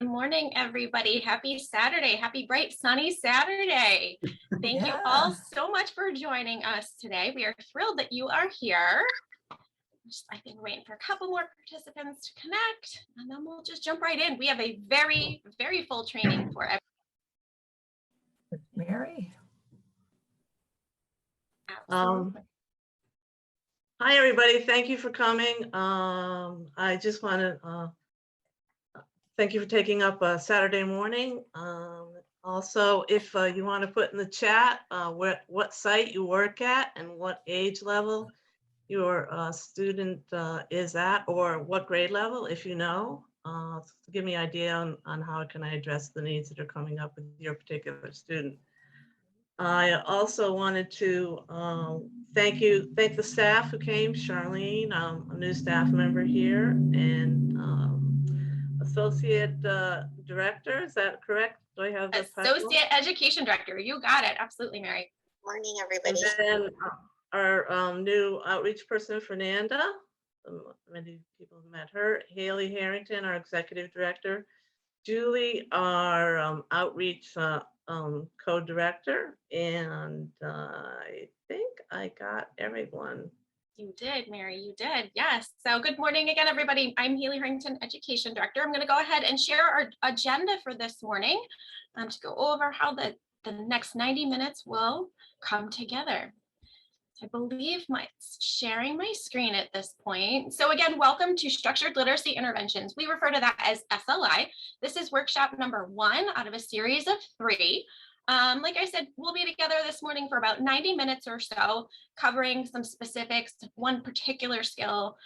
Good morning, everybody. Happy Saturday. Happy bright, sunny Saturday. Thank you all Yeah. so much for joining us today. We are thrilled that you are here. I think we're waiting for a couple more participants to connect, and then we'll just jump right in. We have a very, very full training for everyone. Mary? Absolutely. Hi, everybody. Thank you for coming. I just want to thank you for taking up a Saturday morning. Also, if you want to put in the chat what site you work at and what age level your student is at, or what grade level, if you know, to give me an idea on how can I address the needs that are coming up with your particular student. I also wanted to thank the staff who came, Charlene, a new staff member here, and associate director, is that correct? Do I have the title? Associate Education Director. You got it. Absolutely, Mary. Morning, everybody. And then our new outreach person, Fernanda. Many people have met her. Haley Harrington, our executive director. Julie, our outreach co-director, and I think I got everyone. You did, Mary, you did. Yes. So good morning again, everybody. I'm Haley Harrington, Education Director. I'm going to go ahead and share our agenda for this morning to go over how the next 90 minutes will come together. I believe sharing my screen at this point. So again, welcome to Structured Literacy Interventions. We refer to that as SLI. This is workshop number 1 out of a series of 3. Like I said, we'll be together this morning for about 90 minutes or so, covering some specifics, one particular skill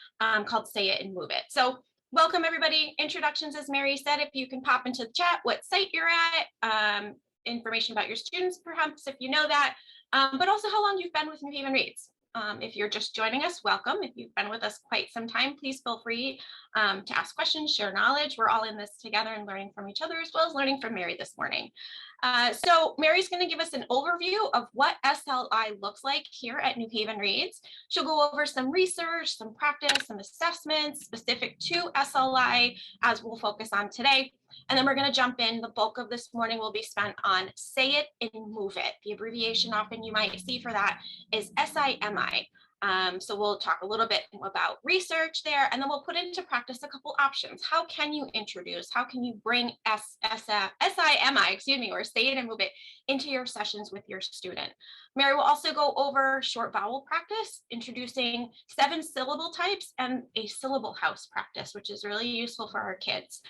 called Say It and Move It. So welcome, everybody. Introductions, as Mary said, if you can pop into the chat what site you're at, information about your students, perhaps, if you know that, but also how long you've been with New Haven Reads. If you're just joining us, welcome. If you've been with us quite some time, please feel free to ask questions, share knowledge. We're all in this together and learning from each other, as well as learning from Mary this morning. So Mary's going to give us an overview of what SLI looks like here at New Haven Reads. She'll go over some research, some practice, some assessments specific to SLI, as we'll focus on today. And then we're going to jump in. The bulk of this morning will be spent on Say It and Move It. The abbreviation often you might see for that is SIMI. So we'll talk a little bit about research there, and then we'll put into practice a couple options. How can you introduce, how can you bring SIMI, or Say It and Move It into your sessions with your student? Mary will also go over short vowel practice, introducing 7 syllable types and a syllable house practice, which is really useful for our kids.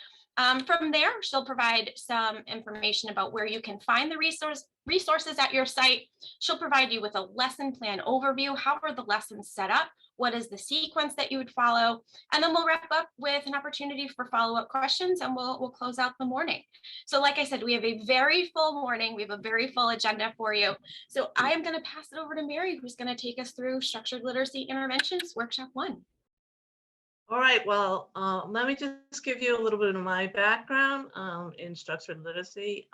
From there, she'll provide some information about where you can find the resources at your site. She'll provide you with a lesson plan overview. How are the lessons set up? What is the sequence that you would follow? And then we'll wrap up with an opportunity for follow-up questions, and we'll close out the morning. So like I said, we have a very full morning. We have a very full agenda for you. So I am going to pass it over to Mary, who's going to take us through Structured Literacy Interventions, Workshop 1. All right, well, let me just give you a little bit of my background in structured literacy.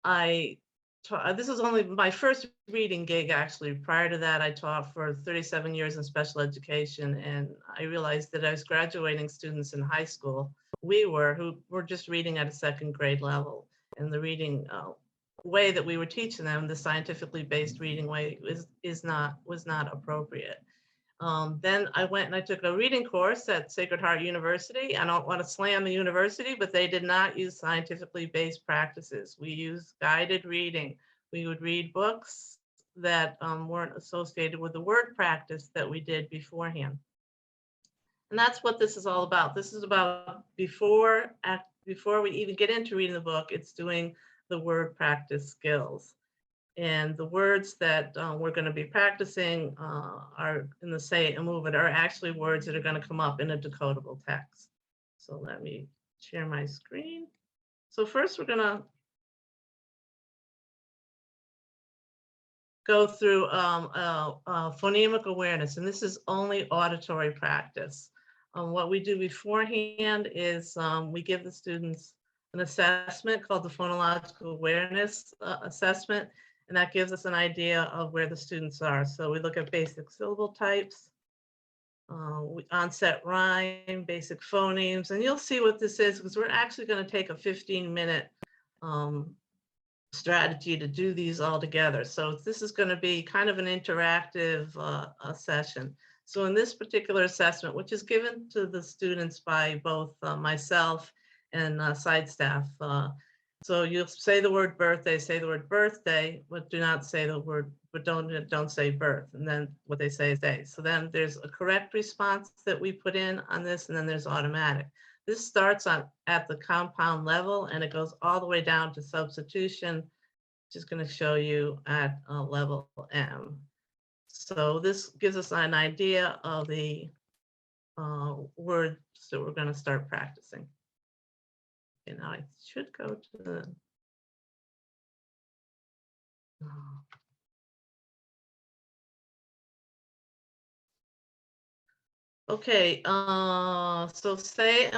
This is only my first reading gig, actually. Prior to that, I taught for 37 years in special education, and I realized that I was graduating students in high school. Who were just reading at a 2nd grade level, and the reading way that we were teaching them, the scientifically based reading way, was not appropriate. Then I went and I took a reading course at Sacred Heart University. I don't want to slam the university, but they did not use scientifically based practices. We used guided reading. We would read books that weren't associated with the word practice that we did beforehand. And that's what this is all about. This is about before we even get into reading the book, it's doing the word practice skills. And the words that we're going to be practicing are in the Say It and Move It are actually words that are going to come up in a decodable text. So let me share my screen. So first we're going to go through phonemic awareness, and this is only auditory practice. What we do beforehand is we give the students an assessment called the phonological awareness assessment. And that gives us an idea of where the students are. So we look at basic syllable types. onset rhyme, basic phonemes, and you'll see what this is because we're actually going to take a 15-minute strategy to do these all together. So this is going to be kind of an interactive session. So in this particular assessment, which is given to the students by both myself and side staff, so you'll say the word birthday, but do not say the word, but don't say birth. And then what they say is day. So then there's a correct response that we put in on this, and then there's automatic. This starts at the compound level and it goes all the way down to substitution, which is going to show you at level M. So this gives us an idea of the words that we're going to start practicing. And now I should go to the okay, so say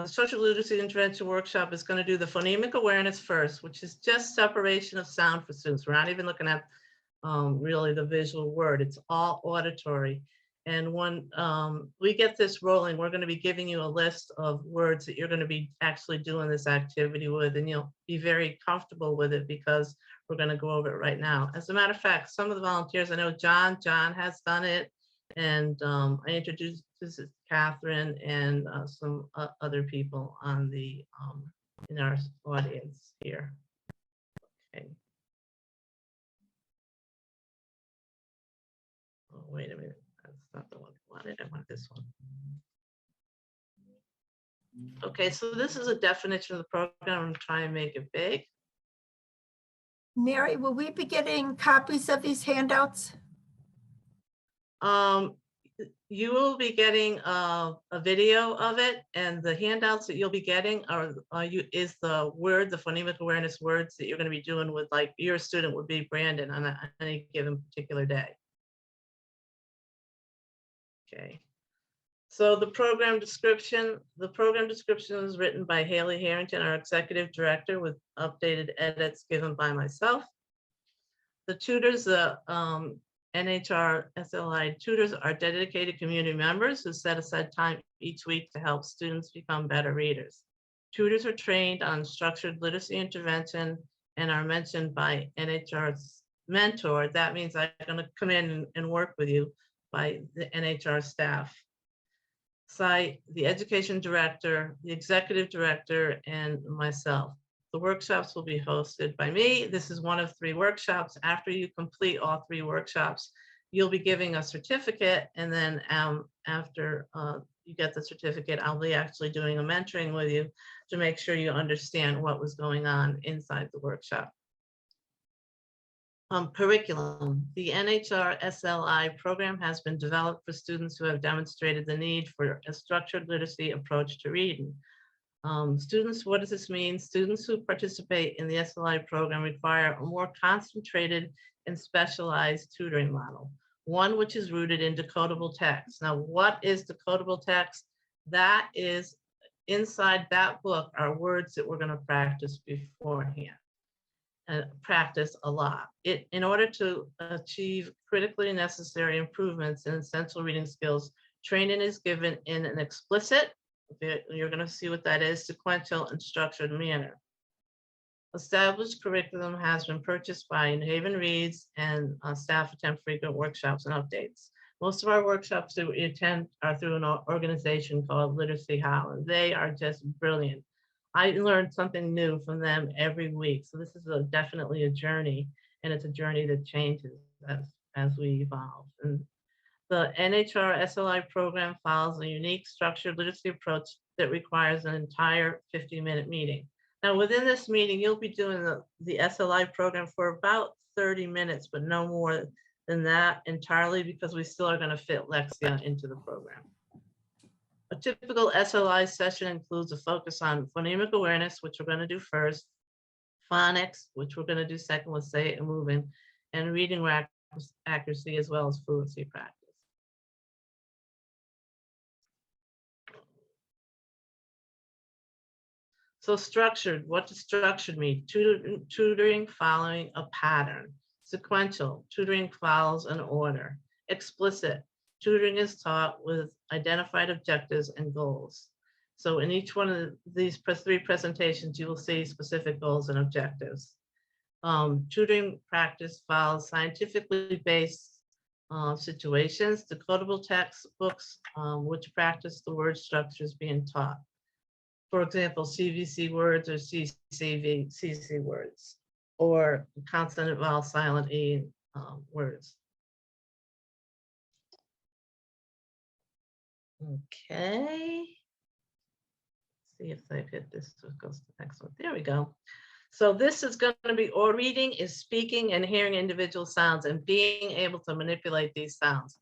social literacy intervention workshop is going to do the phonemic awareness first, which is just separation of sound for students. We're not even looking at really the visual word. It's all auditory. And when we get this rolling, we're going to be giving you a list of words that you're going to be actually doing this activity with, and you'll be very comfortable with it because we're going to go over it right now. As a matter of fact, some of the volunteers, I know John has done it, and I introduced this is Catherine and some other people on the in our audience here. Okay. Oh, wait a minute. That's not the one I wanted. I want this one. Okay, so this is a definition of the program. I'm trying to make it big. Mary, will we be getting copies of these handouts? You will be getting a video of it, and the handouts that you'll be getting is the phonemic awareness words that you're going to be doing with, like, your student would be Brandon on any given particular day. Okay. So the program description is written by Haley Harrington, our executive director, with updated edits given by myself. The tutors, the NHR SLI tutors, are dedicated community members who set aside time each week to help students become better readers. Tutors are trained on structured literacy intervention and are mentioned by NHR's mentor. That means I'm going to come in and work with you by the NHR staff. Site, the education director, the executive director, and myself. The workshops will be hosted by me. This is one of 3 workshops. After you complete all 3 workshops, you'll be giving a certificate, and then after you get the certificate, I'll be actually doing a mentoring with you to make sure you understand what was going on inside the workshop. Curriculum. The NHR SLI program has been developed for students who have demonstrated the need for a structured literacy approach to reading. Students, what does this mean? Students who participate in the SLI program require a more concentrated and specialized tutoring model, one which is rooted in decodable text. Now, what is decodable text? That is, inside that book are words that we're going to practice beforehand. And practice a lot. In order to achieve critically necessary improvements in essential reading skills, training is given in an explicit, you're going to see what that is, sequential and structured manner. Established curriculum has been purchased by New Haven Reads, and staff attend frequent workshops and updates. Most of our workshops that we attend are through an organization called Literacy Holland. They are just brilliant. I learned something new from them every week. So this is definitely a journey, and it's a journey that changes as we evolve. And the NHR SLI program follows a unique structured literacy approach that requires an entire 50-minute meeting. Now, within this meeting, you'll be doing the SLI program for about 30 minutes, but no more than that entirely, because we still are going to fit Lexia into the program. A typical SLI session includes a focus on phonemic awareness, which we're going to do first, phonics, which we're going to do second with say and moving, and reading accuracy, as well as fluency practice. So structured, what does structured mean? Tutoring following a pattern. Sequential, tutoring follows an order. Explicit, Tutoring is taught with identified objectives and goals. So in each one of these three presentations, you will see specific goals and objectives. Tutoring practice follows scientifically based situations, decodable textbooks, which practice the word structures being taught. For example, CVC words or CC words, or consonant, vowel, silent E words. Okay. See if I get this to goes to the next one. There we go. So this is going to be, or reading is speaking and hearing individual sounds and being able to manipulate these sounds.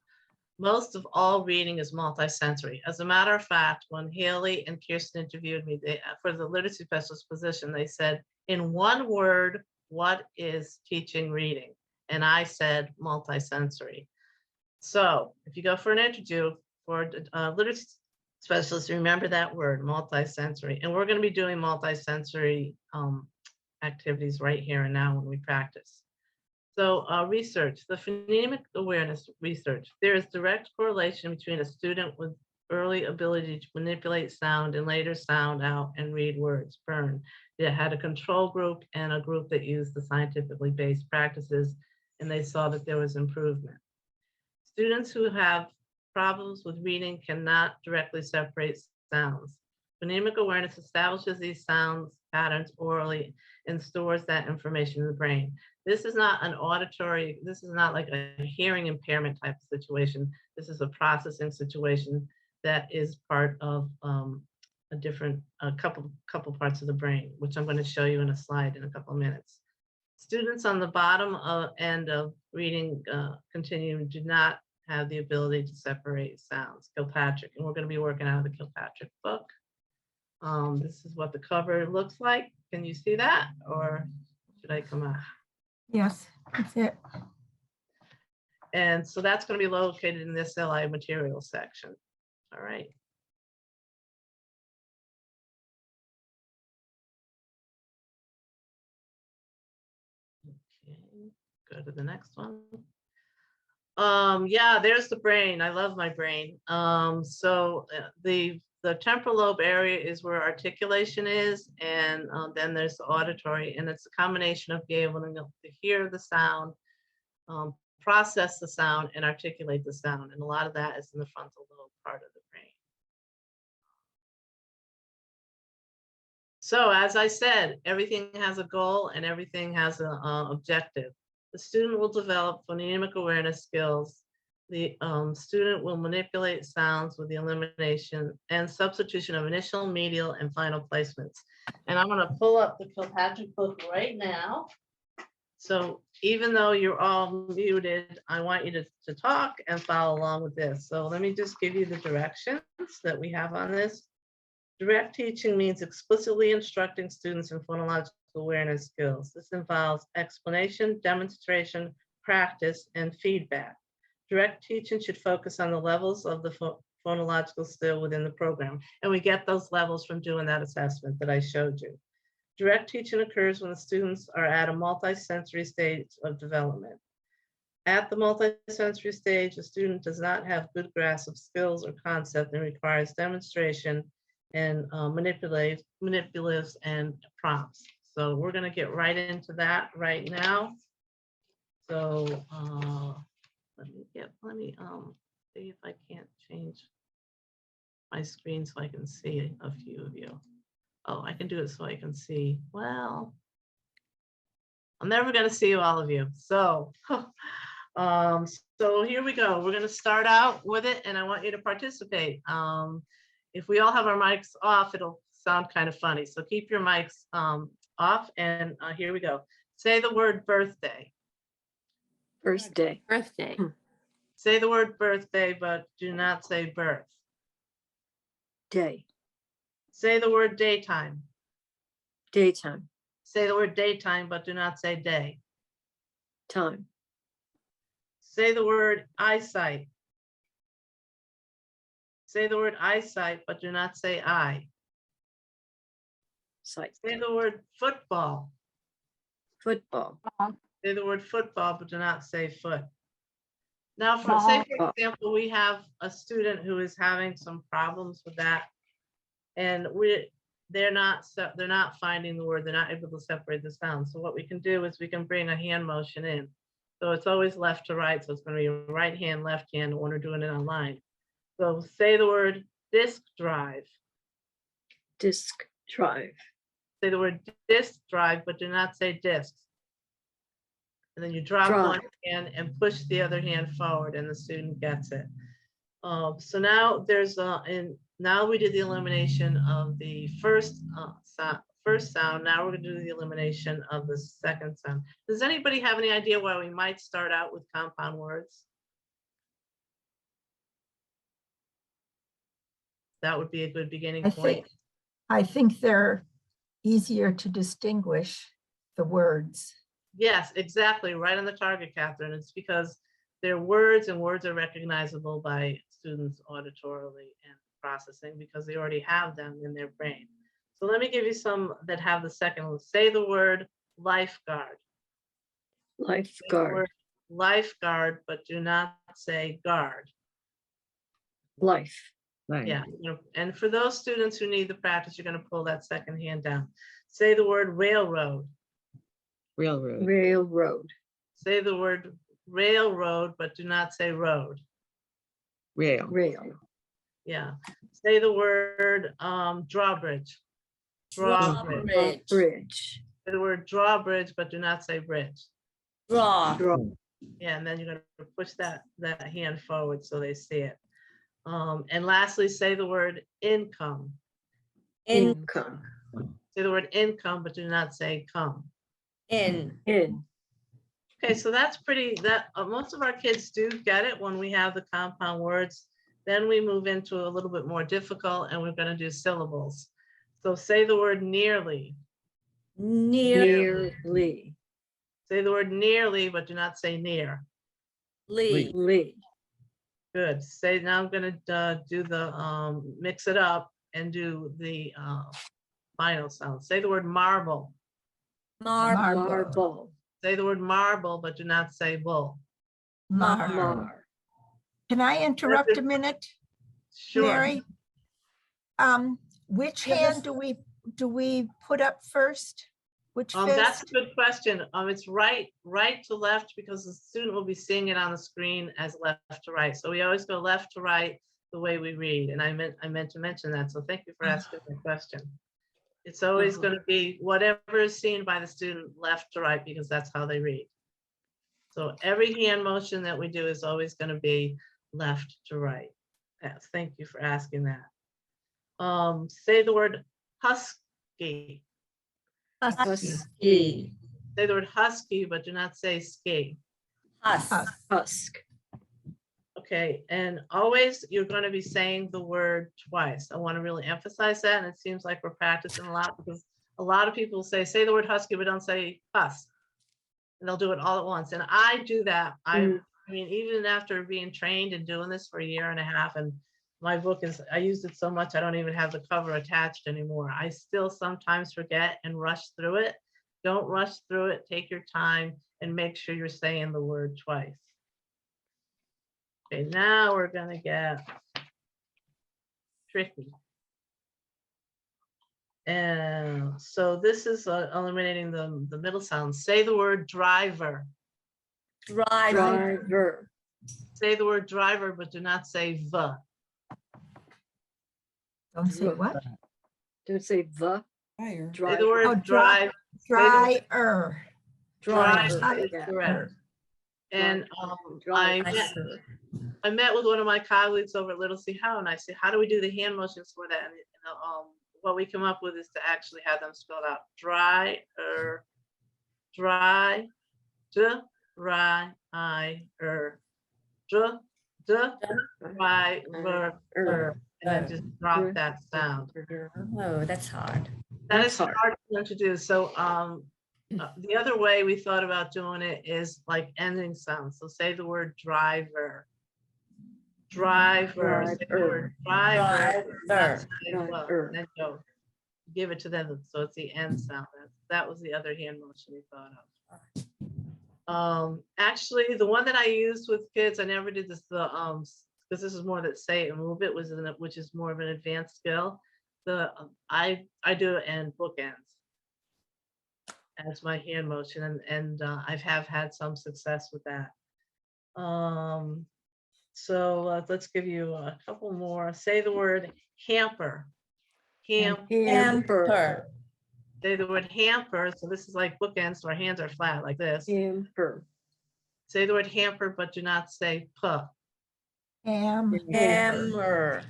Most of all reading is multisensory. As a matter of fact, when Haley and Kirsten interviewed me for the literacy specialist position, they said, in one word, what is teaching reading? And I said multisensory. So if you go for an interview for literacy specialist, remember that word, multisensory. And we're going to be doing multisensory activities right here and now when we practice. So research, the phonemic awareness research. There is direct correlation between a student with early ability to manipulate sound and later sound out and read words, Byrne. It had a control group and a group that used the scientifically based practices, and they saw that there was improvement. Students who have problems with reading cannot directly separate sounds. Phonemic awareness establishes these sounds patterns orally and stores that information in the brain. This is not an auditory, this is not like a hearing impairment type of situation. This is a processing situation that is part of a couple parts of the brain, which I'm going to show you in a slide in a couple of minutes. Students on the bottom end of reading continuum do not have the ability to separate sounds, Kilpatrick, and we're going to be working out of the Kilpatrick book. This is what the cover looks like. Can you see that, or should I come out? Yes, that's it. And so that's going to be located in this LI materials section. All right. Okay, go to the next one. Yeah, there's the brain. I love my brain. So the temporal lobe area is where articulation is, and then there's the auditory, and it's a combination of being able to hear the sound, process the sound, and articulate the sound. And a lot of that is in the frontal lobe part of the brain. So as I said, everything has a goal and everything has an objective. The student will develop phonemic awareness skills. The student will manipulate sounds with the elimination and substitution of initial, medial, and final placements. And I'm going to pull up the Kilpatrick book right now. So even though you're all muted, I want you to talk and follow along with this. So let me just give you the directions that we have on this. Direct teaching means explicitly instructing students in phonological awareness skills. This involves explanation, demonstration, practice, and feedback. Direct teaching should focus on the levels of the phonological skill within the program. And we get those levels from doing that assessment that I showed you. Direct teaching occurs when the students are at a multisensory stage of development. At the multisensory stage, a student does not have good grasp of skills or concept and requires demonstration and manipulatives and prompts. So we're going to get right into that right now. So let me see if I can't change my screen so I can see a few of you. Oh, I can do it so I can see. Well, I'm never going to see all of you. So, so here we go. We're going to start out with it, and I want you to participate. If we all have our mics off, it'll sound kind of funny. So keep your mics off, and here we go. Say the word birthday. Birthday. Birthday. Say the word birthday, but do not say birth. Day. Say the word daytime. Daytime. Say the word daytime, but do not say day. Time. Say the word eyesight. Say the word eyesight, but do not say eye. Sight. Say the word football. Football. Say the word football, but do not say foot. Now, say for Oh. example, we have a student who is having some problems with that, and they're not finding the word, they're not able to separate the sound. So what we can do is we can bring a hand motion in. So it's always left to right, so it's going to be right hand, left hand when we're doing it online. So say the word disk drive. Disk drive. Say the word disk drive, but do not say disks. And then you drop Drive. one hand and push the other hand forward, and the student gets it. So now now we did the elimination of the first sound. Now we're going to do the elimination of the second sound. Does anybody have any idea why we might start out with compound words? That would be a good beginning point. I think they're easier to distinguish the words. Yes, exactly. Right on the target, Catherine. It's because they're words, and words are recognizable by students auditorily and processing because they already have them in their brain. So let me give you some that have the second one. Say the word lifeguard. Say the Lifeguard. word lifeguard, but do not say guard. Life. Yeah, and for those students who need the practice, you're going to pull that second hand down. Say the word railroad. Railroad. Railroad. Say the word railroad, but do not say road. Rail. Rail. Yeah. Say the word drawbridge. Drawbridge. Bridge. Say the word drawbridge, but do not say bridge. Draw. Yeah, and then you're going to push that hand forward so they see it. And lastly, say the word income. Income. Say the word income, but do not say come. In. Okay, so that's most of our kids do get it when we have the compound words. Then we move into a little bit more difficult, and we're going to do syllables. So say the word nearly. Nearly. Say the word nearly, but do not say near. Lee. Good. Say now I'm going to do the mix it up and do the final sound. Say the word marble. Marble. Say the word marble, but do not say bull. Mar. Can I interrupt a minute, Sure. Mary? Which hand do we put up first? Which That's a fist? good question. It's right to left because the student will be seeing it on the screen as left to right. So we always go left to right the way we read. And I meant to mention that. So thank you for asking the question. It's always going to be whatever is seen by the student left to right because that's how they read. So every hand motion that we do is always going to be left to right. Yes, thank you for asking that. Say the word husky. Husky. Say the word husky, but do not say ski. Husk. Okay, and always you're going to be saying the word twice. I want to really emphasize that, and it seems like we're practicing a lot because a lot of people say the word husky, but don't say husk, and they'll do it all at once. And I do that. I mean, even after being trained and doing this for a year and a half, and my book I used it so much I don't even have the cover attached anymore. I still sometimes forget and rush through it. Don't rush through it. Take your time and make sure you're saying the word twice. Okay, now we're going to get tricky. And so this is eliminating the middle sound. Say the word driver. Driver. Say the word driver, but do not say the. Don't say what? Don't say the. Say Driver. the word Oh, drive. Dryer. Drive is Yeah. correct. And Driver. I met with one of my colleagues over at Little C How, and I said, how do we do the hand motions for that? And what we come up with is to actually have them spelled out. Dry, dry, driver, and then just drop that sound. Oh, that's hard. That That's is hard. hard for them to do. So the other way we thought about doing it is like ending sounds. So say the word driver. Driver. Say the word driver. Not say well, Driver. then go give it to them. So it's the end sound. That was the other hand motion we thought Actually, the one that I used with kids, I never did this, because this is more that say it and move it, which is more of an advanced skill. I do it in bookends as my hand motion, and I've had some success with that. So let's give you a couple more. Say the word hamper. Hamper. Say the word hamper. So this is like bookends, so our hands are flat like this. Hamper. Say the word hamper, but do not say puh. Hammer. Yeah, hammer.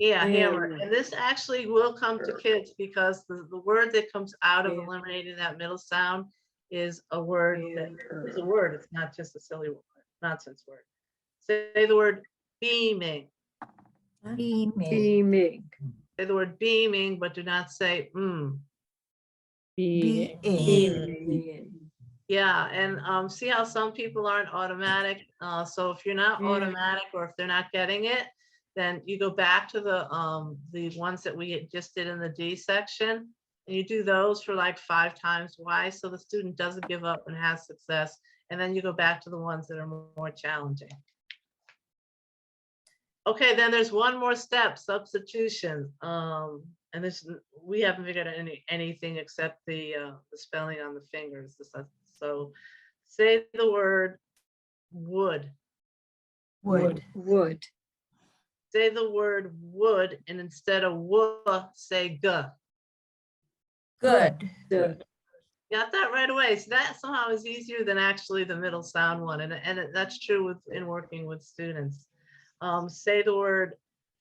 Hammer. And this actually will come to kids because the word that comes out of Hammer. eliminating that middle sound is a word that is a word. It's not just a silly nonsense word. Say the word beaming. Beaming. Say the word beaming, but do not say Be. Beaming. Yeah, and see how some people aren't automatic. So if you're not Yeah. automatic, or if they're not getting it, then you go back to the ones that we just did in the D section, and you do those for like 5 times. Why? So the student doesn't give up and has success. And then you go back to the ones that are more challenging. Okay, then there's one more step, substitution. And this, we haven't figured out anything except the spelling on the fingers. So say the word wood. Would. Wood. Say the word wood, and instead of wuh, say guh. Good. Good. Got that right away. So that somehow is easier than actually the middle sound one. And that's true in working with students. Say the word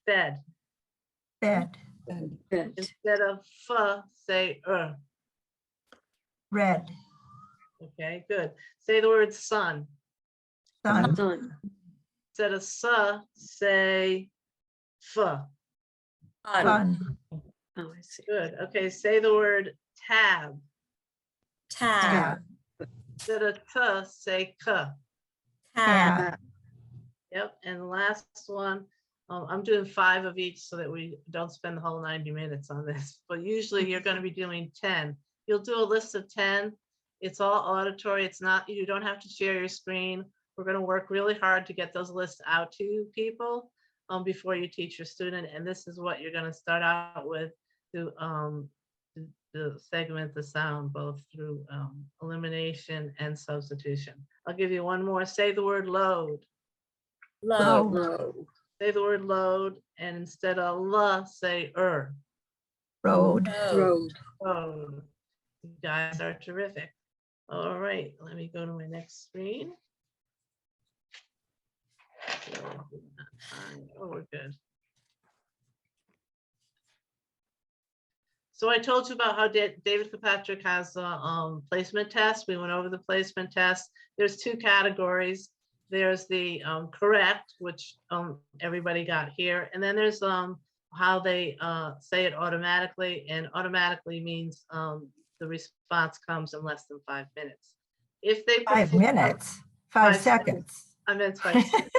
fed. Bed. Bed. Instead of say Red. Okay, good. Say the word sun. Sun. Sun. Instead of say Fun. Fun. Oh, I see. Good. Okay, say the word tab. Tab. Instead of say Tab. Tab. Yep. And the last one, I'm doing 5 of each so that we don't spend the whole 90 minutes on this. But usually you're going to be doing 10. You'll do a list of 10. It's all auditory. It's not, you don't have to share your screen. We're going to work really hard to get those lists out to people before you teach your student. And this is what you're going to start out with to segment the sound, both through elimination and substitution. I'll give you one more. Say the word load. Load. Low. Say the word load, and instead of la, say Road. Road. Oh, you guys are terrific. All right, let me go to my next screen. Oh, we're good. So I told you about how David Kilpatrick has a placement test. We went over the placement test. There's 2 categories. There's the correct, which everybody got here. And then there's how they say it automatically. And automatically means the response comes in less than 5 minutes. If they 5 minutes. 5 seconds. I meant 5 seconds.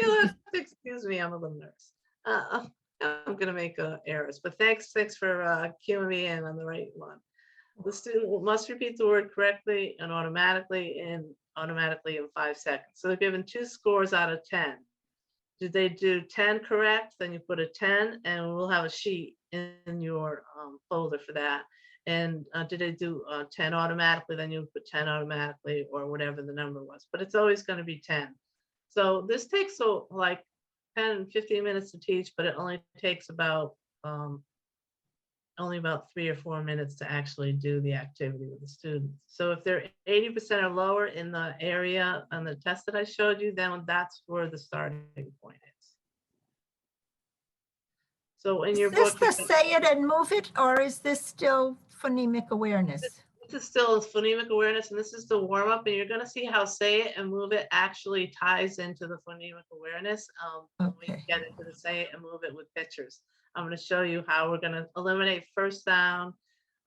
You'll have to excuse me, I'm a little nervous. I'm gonna make errors, but thanks for cueing me in on the right one. The student must repeat the word correctly and automatically in 5 seconds. So they're given 2 scores out of 10. Did they do 10 correct? Then you put a 10, and we'll have a sheet in your folder for that. And did they do 10 automatically? Then you put 10 automatically, or whatever the number was. But it's always going to be 10. So this takes like 10, 15 minutes to teach, but it only takes about 3 or 4 minutes to actually do the activity with the students. So if they're 80% or lower in the area on the test that I showed you, then that's where the starting point is. So in your Is this book, the say it and move it, or is this still phonemic awareness? this is still phonemic awareness, and this is the warm up, and you're going to see how say it and move it actually ties into the phonemic awareness when we Okay. get into the say it and move it with pictures. I'm going to show you how we're going to eliminate first sound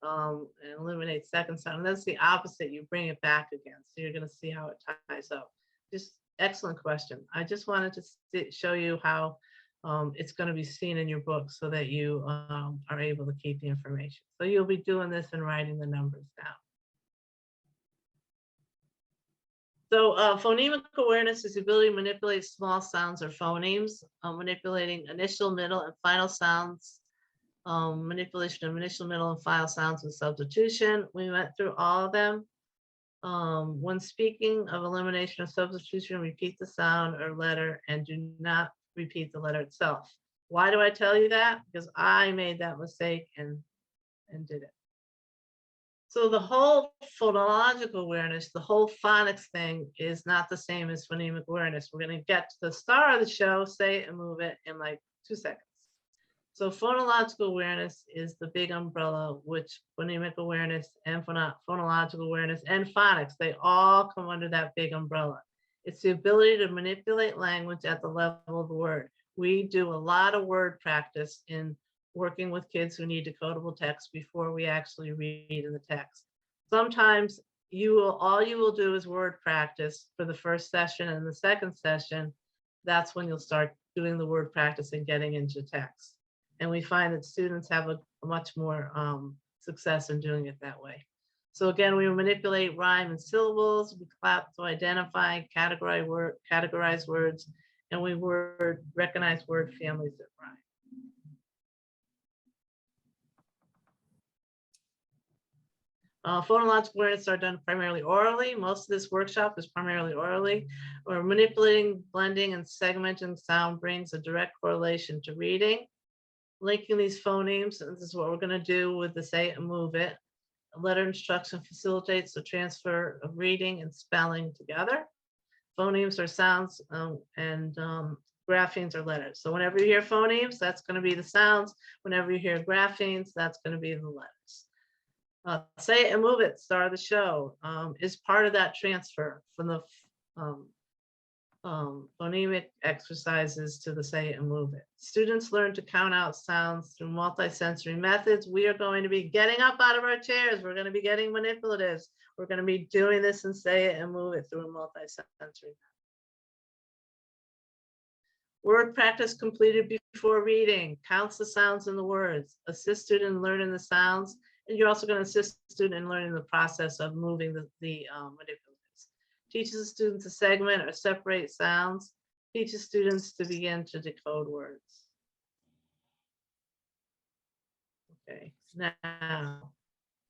and eliminate second sound. And that's the opposite. You bring it back again. So you're going to see how it ties up. Just excellent question. I just wanted to show you how it's going to be seen in your book so that you are able to keep the information. So you'll be doing this and writing the numbers down. So phonemic awareness is the ability to manipulate small sounds or phonemes, manipulating initial, middle, and final sounds, manipulation of initial, middle, and final sounds with substitution. We went through all of them. When speaking of elimination of substitution, repeat the sound or letter and do not repeat the letter itself. Why do I tell you that? Because I made that mistake and did it. So the whole phonological awareness, the whole phonics thing is not the same as phonemic awareness. We're going to get to the star of the show, say it and move it in like 2 seconds. So phonological awareness is the big umbrella, which phonemic awareness and phonological awareness and phonics, they all come under that big umbrella. It's the ability to manipulate language at the level of the word. We do a lot of word practice in working with kids who need decodable text before we actually read in the text. Sometimes all you will do is word practice for the first session, and the second session, that's when you'll start doing the word practice and getting into text. And we find that students have a much more success in doing it that way. So again, we manipulate rhyme and syllables, we clap to identify, categorize words, and we recognize word families that rhyme. Phonological awareness are done primarily orally. Most of this workshop is primarily orally. Or manipulating, blending, and segmenting sound brings a direct correlation to reading. Linking these phonemes, and this is what we're going to do with the say it and move it. A letter instruction facilitates the transfer of reading and spelling together. Phonemes are sounds and graphemes are letters. So whenever you hear phonemes, that's going to be the sounds. Whenever you hear graphemes, that's going to be the letters. Say it and move it, star of the show, is part of that transfer from the phonemic exercises to the say it and move it. Students learn to count out sounds through multisensory methods. We are going to be getting up out of our chairs. We're going to be getting manipulatives. We're going to be doing this and say it and move it through a multisensory. Word practice completed before reading, counts the sounds in the words, assist student in learning the sounds, and you're also going to assist the student in learning the process of moving the manipulatives. Teaches the students to segment or separate sounds, teaches students to begin to decode words. Okay, now,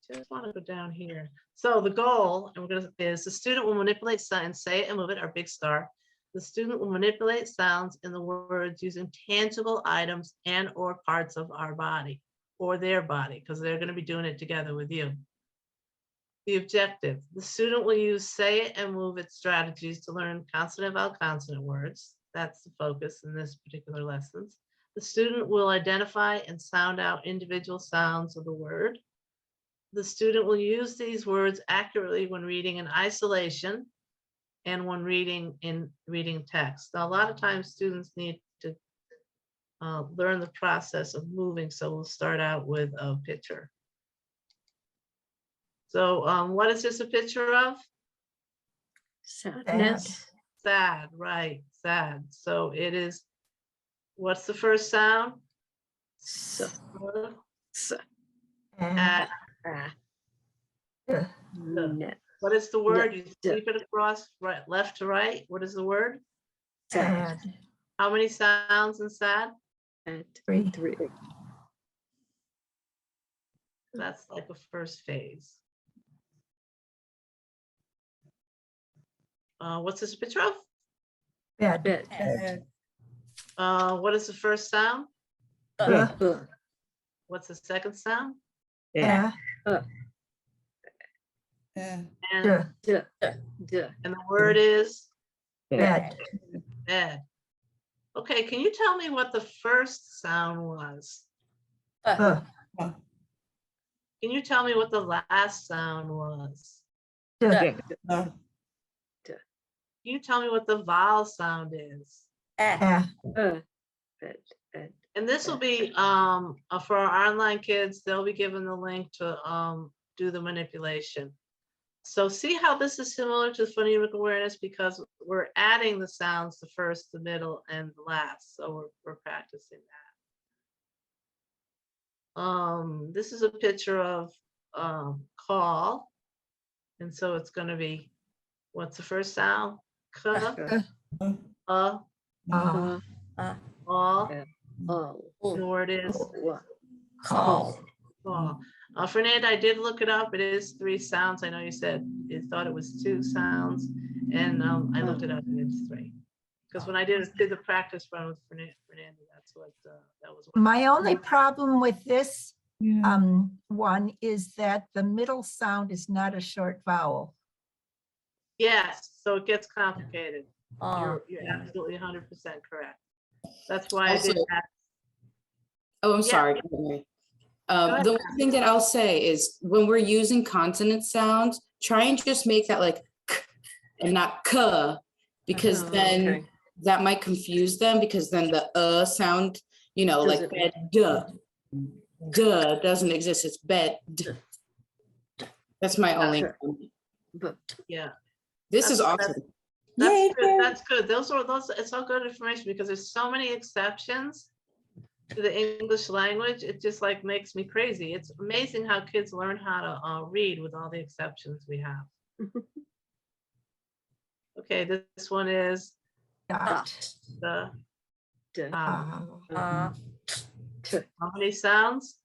just want to go down here. So the goal, and is the student will manipulate sounds, say it and move it, our big star. The student will manipulate sounds in the words using tangible items and or parts of our body or their body, because they're going to be doing it together with you. The objective, the student will use say it and move it strategies to learn consonant vowel consonant words. That's the focus in this particular lessons. The student will identify and sound out individual sounds of the word. The student will use these words accurately when reading in isolation and when reading text. Now, a lot of times students need to learn the process of moving, so we'll start out with a picture. So what is this a picture of? Sadness. Sad, right, sad. So it is, what's the first sound? At. Net. What is the word? You sweep it across right, left to right. What is the word? Sad. How many sounds in sad? Three. That's like a first phase. What's this picture of? Bed. Bed. What is the first sound? What's the second sound? Yeah. And Duh. the word is Bed. bed. Okay, can you tell me what the first sound was? Uh. Can you tell me what the last sound was? Duh. Can you tell me what the vowel sound is? Yeah. Bed. And this will be for our online kids, they'll be given the link to do the manipulation. So see how this is similar to phonemic awareness, because we're adding the sounds, the first, the middle, and the last. So we're practicing that. This is a picture of call. And so it's going to be What's the first sound? K, Ah, all. All. And the word is call. call. Fernanda, I did look it up. It is 3 sounds. I know you said you thought it was 2 sounds, and I looked it up and it's 3. Because when I did the practice run with Fernanda, that's what that was. My only problem with this one is that the middle sound is not a short vowel. Yes, so it gets complicated. Oh, You're absolutely 100% correct. That's why I Also- did that. Oh, I'm Yeah. sorry. ahead. The one thing that I'll say is when we're using consonant sounds, try and just make that like k and not k, because Oh, then okay. that might confuse them, because then the sound, you know, like Doesn't- bed, duh. Duh doesn't exist. It's bed. That's my only. Sure. But Yeah. This is That's- awesome. That's Yay, good. That's good. Those, it's all good information because there's so many exceptions to the English language. It just like makes me crazy. It's amazing how kids learn how to read with all the exceptions we have. Okay, this one is Dot. the, d- t- how many sounds?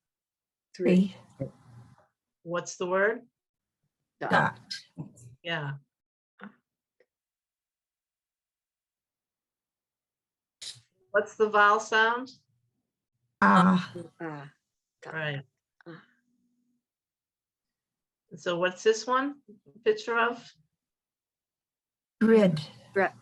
3 Three. What's the word? Dot. Yeah. What's the vowel sound? Ah, Dot. Right. Ah. And so what's this one? Picture of? grid.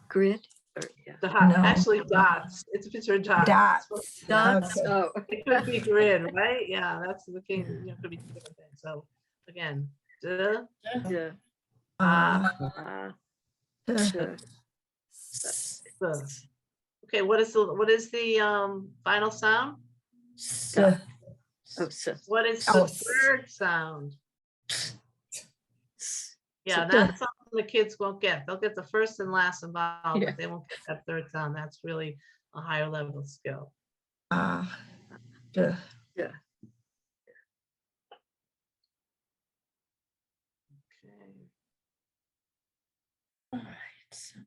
Grid. Or, yeah. No. Actually dots. It's a picture of dots. Dots. Dots. Okay. Oh, It could be grid, right? Yeah, that's the king. You know, could be two different things. So again, duh, d- ah, T. t- duh. Okay, what is the final sound? S. oh, s- What is Oh, the s- third sound? s- Yeah, S- that's something the kids won't get. They'll get the first and last vowel, Yeah. but they won't get that third sound. That's really a higher level skill. Ah, D. d- Okay. all right. So,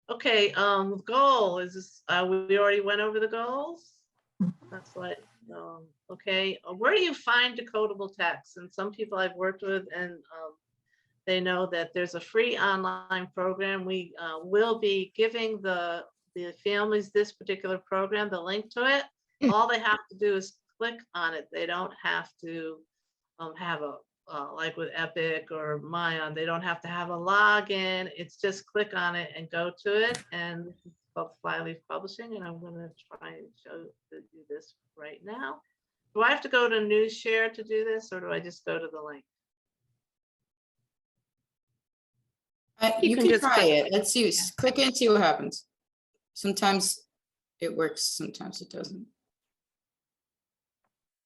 Okay, goal is this, we already went over the goals. That's what, okay, where do you find decodable text? And some people I've worked with and they know that there's a free online program. We will be giving the families this particular program, the link to it. All they have to do is click on it. They don't have to have a, like with Epic or Mayan, they don't have to have a login. It's just click on it and go to it. And this is called Flyleaf Publishing. And I'm going to try and do this right now. Do I have to go to News Share to do this, or do I just go to the link? You can just try click it. Let's see. Click it and see what happens. Sometimes it works, sometimes it doesn't.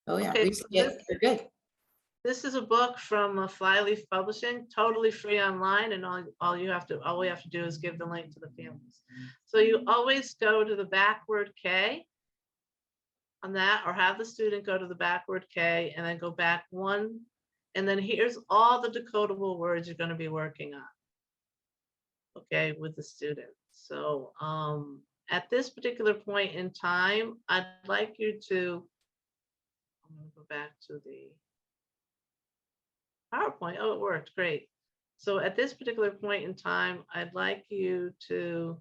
Oh yeah, Okay, yeah, you're good. This is a book from Flyleaf Publishing, totally free online, and all we have to do is give the link to the families. So you always go to the backward K on that, or have the student go to the backward K and then go back one, and then here's all the decodable words you're going to be working on. Okay, with the student. So at this particular point in time, I'd like you to, I'm going to go back to the PowerPoint. Oh, it worked. Great. So at this particular point in time, I'd like you to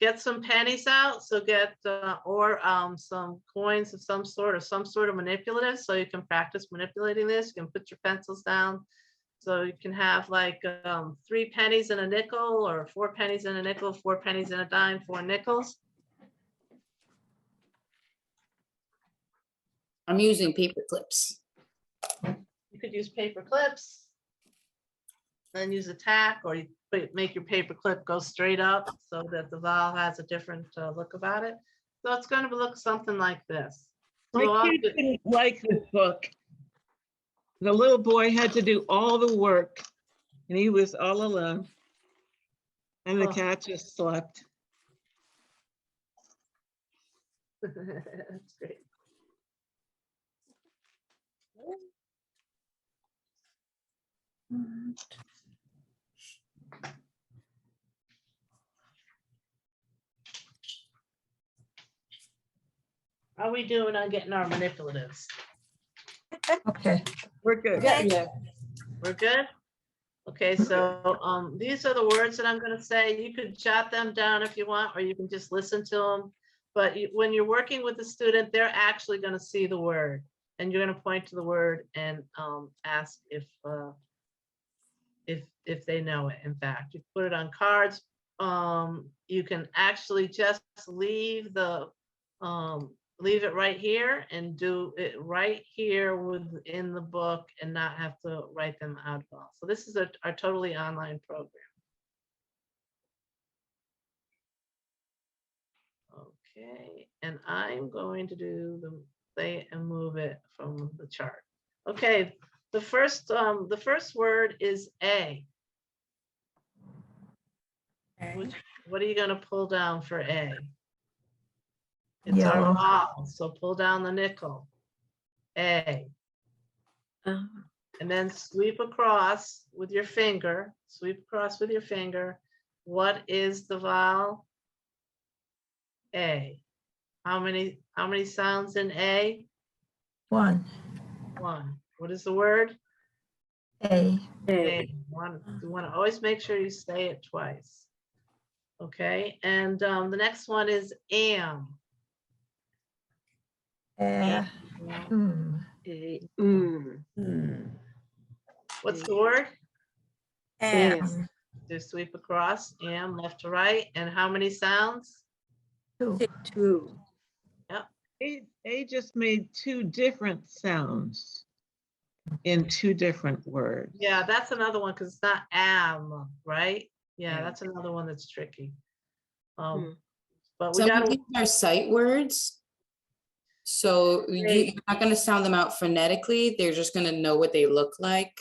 get some pennies out. So get some coins of some sort, or some sort of manipulative, so you can practice manipulating this. You can put your pencils down. So you can have like 3 pennies and a nickel, or 4 pennies and a nickel, 4 pennies and a dime, 4 nickels. I'm using paper clips. You could use paper clips, then use a tack, or you make your paper clip go straight up so that the vowel has a different look about it. So it's going to look something like this. So My kids didn't like this book. The little boy had to do all the work and he was all alone. And the Oh. cat just slept. That's great. How are we doing on getting our manipulatives? Okay, We're good. Okay. We're good? Okay, so these are the words that I'm gonna say. You could jot them down if you want, or you can just listen to them. But when you're working with the student, they're actually gonna see the word. And you're gonna point to the word and ask if they know it. In fact, you put it on cards. You can actually just leave it right here and do it right here within the book and not have to write them out at all. So this is our totally online program. Okay, and I'm going to do the play and move it from the chart. Okay, the first word is A. What are you gonna pull down for A? It's our Yellow. vowel, so pull down the nickel. A. Oh, And then sweep across with your finger. Sweep across with your finger. What is the vowel? A. How many sounds in A? 1, One. What is the word? A, A. You want to always make sure you say it twice. Okay, and the next one is am. A, A. What's the word? And Just sweep across, am, left to right. And how many sounds? 2, 2. A just made two different sounds in two different words. Yeah, that's another one because it's not am, right? Yeah, Yeah. that's another one that's tricky. Hmm. But we Some got of these are sight words. So you're not going to sound them out phonetically. They're just going to know what they look like.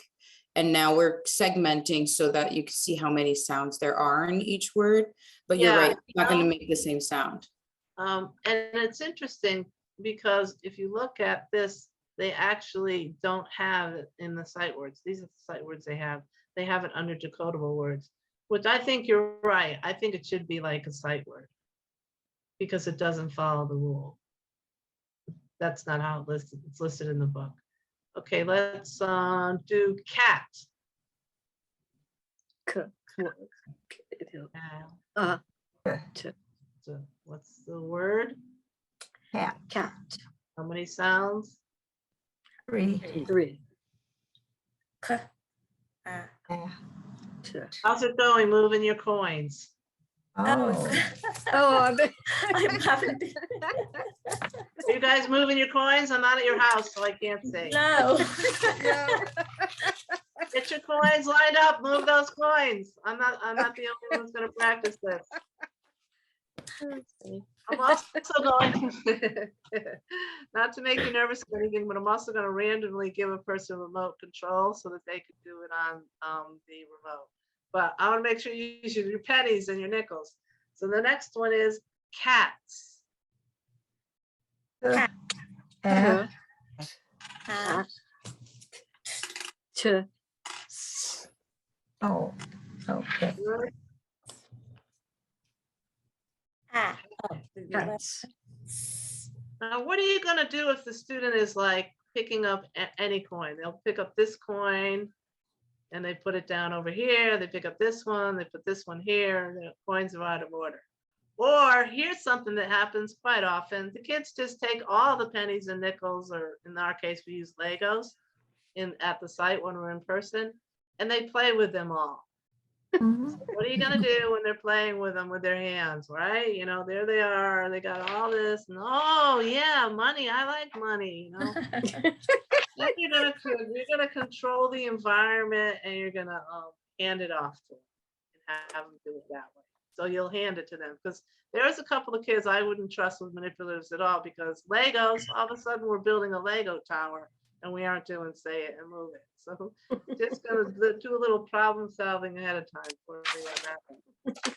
And now we're segmenting so that you can see how many sounds there are in each word. But you're Yeah, right, it's not going to make the same sound. and it's interesting because if you look at this, they actually don't have it in the sight words. These are the sight words they have. They have it under decodable words, which I think you're right. I think it should be like a sight word because it doesn't follow the rule. That's not how it's listed in the book. Okay, let's do cat. K. So what's the word? cat, Cat. How many sounds? 3, 3. A, T. How's it going moving your coins? oh, Oh, I'm having, Are you guys moving your coins? I'm not at your house, so I can't see. no. Get your coins lined up, move those coins. I'm not the only one who's gonna practice this. I'm also going, not to make you nervous or anything, but I'm also gonna randomly give a person remote control so that they can do it on the remote. But I wanna make sure you use your pennies and your nickels. So the next one is cats. A, T. oh, okay. Cats. Now, what are you gonna do if the student is like picking up any coin? They'll pick up this coin and they put it down over here. They pick up this one, they put this one here, the coins are out of order. Or here's something that happens quite often. The kids just take all the pennies and nickels, or in our case, we use Legos at the site when we're in person, and they play with them all. Mhm. What are you gonna do when they're playing with them with their hands, right? You know, there they are, they got all this, and oh yeah, money, I like money, you know. Then you're gonna control the environment and you're gonna hand it off to them and have them do it that way. So you'll hand it to them because there's a couple of kids I wouldn't trust with manipulatives at all because Legos, all of a sudden we're building a Lego tower and we aren't doing say it and move it. So just gonna do a little problem solving ahead of time for me on that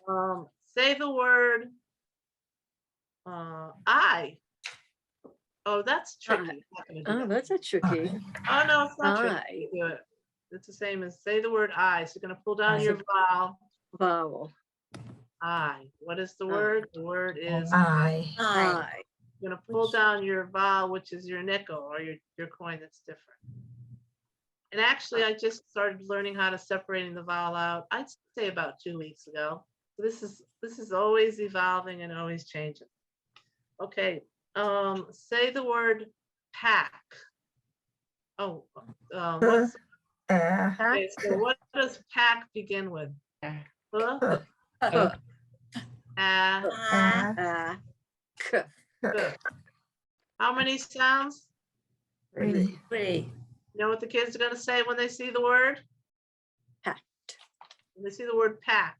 one. Say the word I. Oh, that's tricky. Not gonna do Oh, that. that's a tricky. Oh no, it's not I. tricky. Do it. It's the same as say the word I. So you're gonna pull down your Vowel. I. What is the word? The word is I. I. you're gonna pull down your vowel, which is your nickel or your coin that's different. And actually, I just started learning how to separating the vowel out, I'd say about 2 weeks ago. So this is always evolving and always changing. Okay, say the word pack. Oh, what's okay, so what does pack begin with? K. How many sounds? 3. You know what the kids are gonna say when they see the word? Packed. When they see the word pack,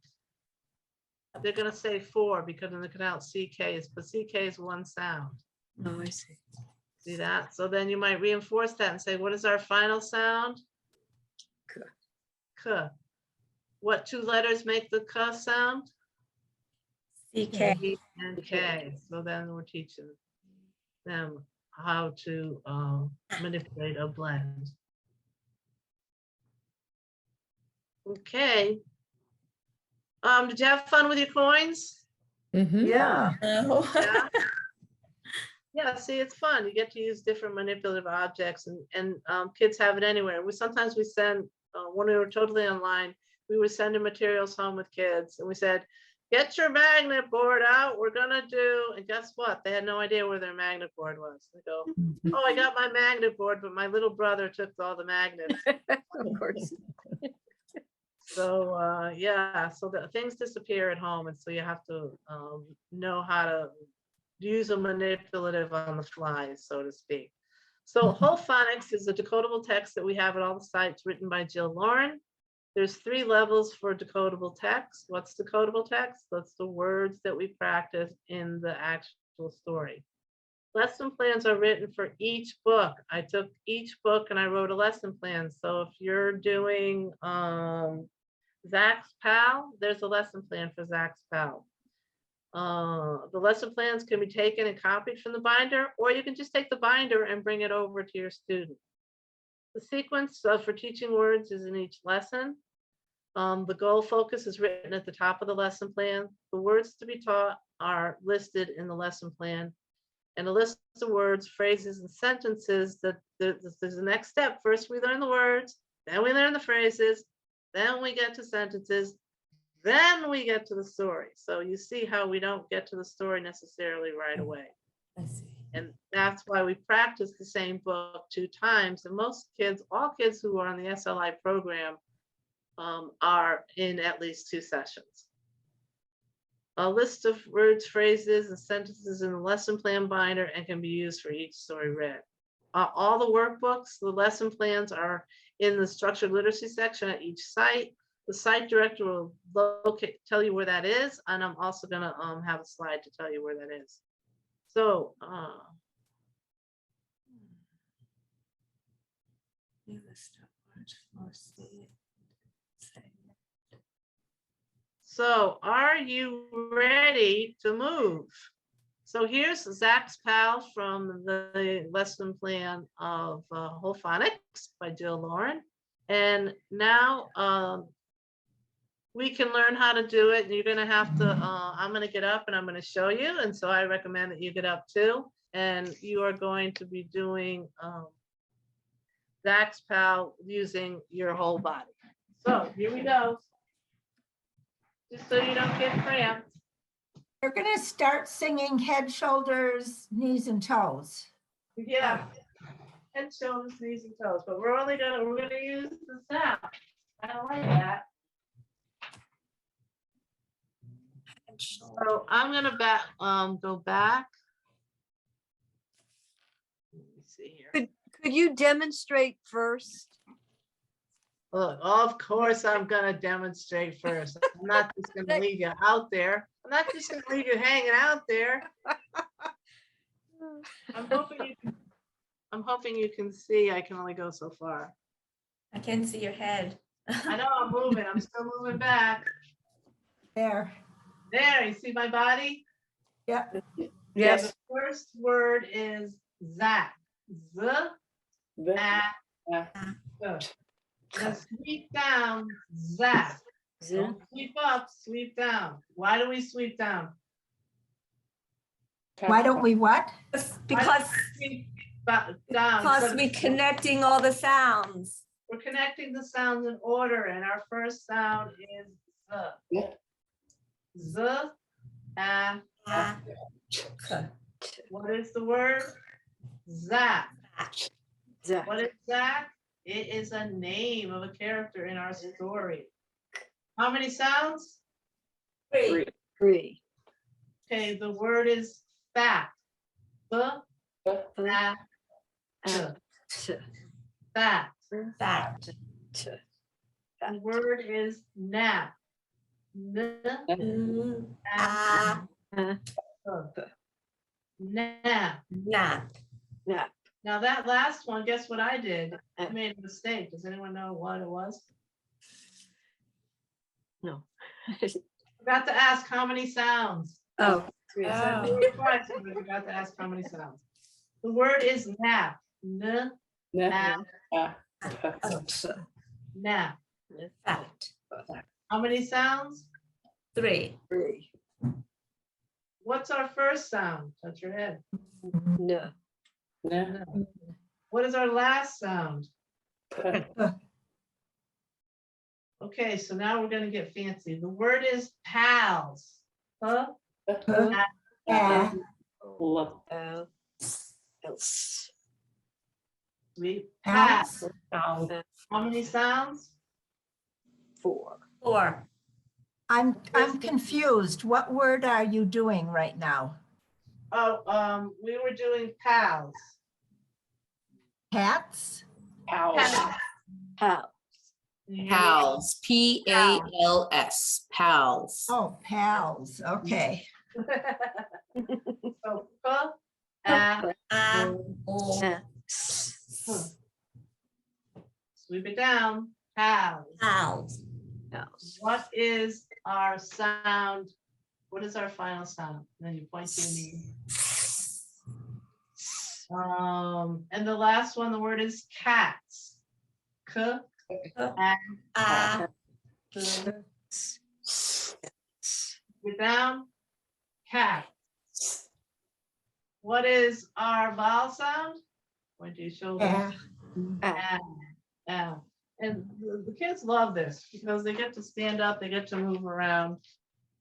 they're gonna say 4 because in the canal CK but CK is one sound. Oh, I see. See that? So then you might reinforce that and say, what is our final sound? K. K. What 2 letters make the K sound? CK. E and K. So then we're teaching them how to manipulate a blend. Okay. Did you have fun with your coins? Yeah. No. Yeah. Yeah, see, it's fun. You get to use different manipulative objects and kids have it anywhere. Sometimes we send, when we were totally online, we were sending materials home with kids and we said, get your magnet board out, we're gonna do, and guess what? They had no idea where their magnet board was. They go, oh, I got my magnet board, but my little brother took all the magnets. Of course. So yeah, so the things disappear at home, and so you have to know how to use a manipulative on the fly, so to speak. So whole phonics is a decodable text that we have at all the sites written by Jill Lauren. There's 3 levels for decodable text. What's decodable text? That's the words that we practice in the actual story. Lesson plans are written for each book. I took each book and I wrote a lesson plan. So if you're doing Zach's Pal, there's a lesson plan for Zach's Pal. The lesson plans can be taken and copied from the binder, or you can just take the binder and bring it over to your student. The sequence for teaching words is in each lesson. The goal focus is written at the top of the lesson plan. The words to be taught are listed in the lesson plan. And a list of words, phrases, and sentences that there's the next step. First, we learn the words, then we learn the phrases, then we get to sentences, then we get to the story. So you see how we don't get to the story necessarily right away. I see. And that's why we practice the same book 2 times. And most kids, all kids who are on the SLI program are in at least 2 sessions. A list of words, phrases, and sentences in the lesson plan binder and can be used for each story read. All the workbooks, the lesson plans are in the structured literacy section at each site. The site director will tell you where that is, and I'm also going to have a slide to tell you where that is. So, so are you ready to move? So here's Zach's Pal from the lesson plan of Whole Phonics by Jill Lauren. And now we can learn how to do it. And you're gonna have to, I'm gonna get up and I'm gonna show you. And so I recommend that you get up too. And you are going to be doing Zach's Pal using your whole body. So here we go. Just so you don't get cramped. You're going to start singing head, shoulders, knees, and toes. Yeah. Head, shoulders, knees, and toes. But we're gonna use the sound. I don't like that. So I'm gonna go back. Let me see here. Could you demonstrate first? Look, of course I'm gonna demonstrate first. I'm not just gonna leave you out there. I'm not just gonna leave you hanging out there. I'm hoping you can see. I can only go so far. I can't see your head. I know I'm moving. I'm still moving back. There. There, you see my body? Yeah. Yes. The first word is Zach. Z. Now sweep down, zap. Don't sweep up, sweep down. Why do we sweep down? Why don't we what? Because, Sweep down. because we're connecting all the sounds. We're connecting the sounds in order, and our first sound is z. Z, a. Ah, What is the word? Zap. Zach. What is that? It is a name of a character in our story. How many sounds? Three. 3. Okay, the word is fat. The, fat, fat. Fact. The word is nap. N, Ah, nap. nap. Now that last one, guess what I did? I made a mistake. Does anyone know what it was? No. Forgot to ask how many sounds. Oh. I said Oh. it twice, but I forgot to ask how many sounds. The word is nap. N, nap, nap. Fact. How many sounds? 3. 3. What's our first sound? Touch your head. No. No. What is our last sound? Okay, so now we're gonna get fancy. The word is pals. Huh? Yeah. Else. Sweet. Pals. Pals. How many sounds? 4. 4. I'm confused. What word are you doing right now? Oh, we were doing pals. Pats? Pals. How? Can you hear me? Pals, P-A-L-S, pals. Oh, pals. Okay. So, Ah, oh, sweep it down. Pals. house. What is our sound? What is our final sound? And then you point to me. And the last one, the word is cats. K, Ah, Get down. Cat. What is our vowel sound? Point to your shoulder. Yeah. And the kids love this because they get to stand up, they get to move around.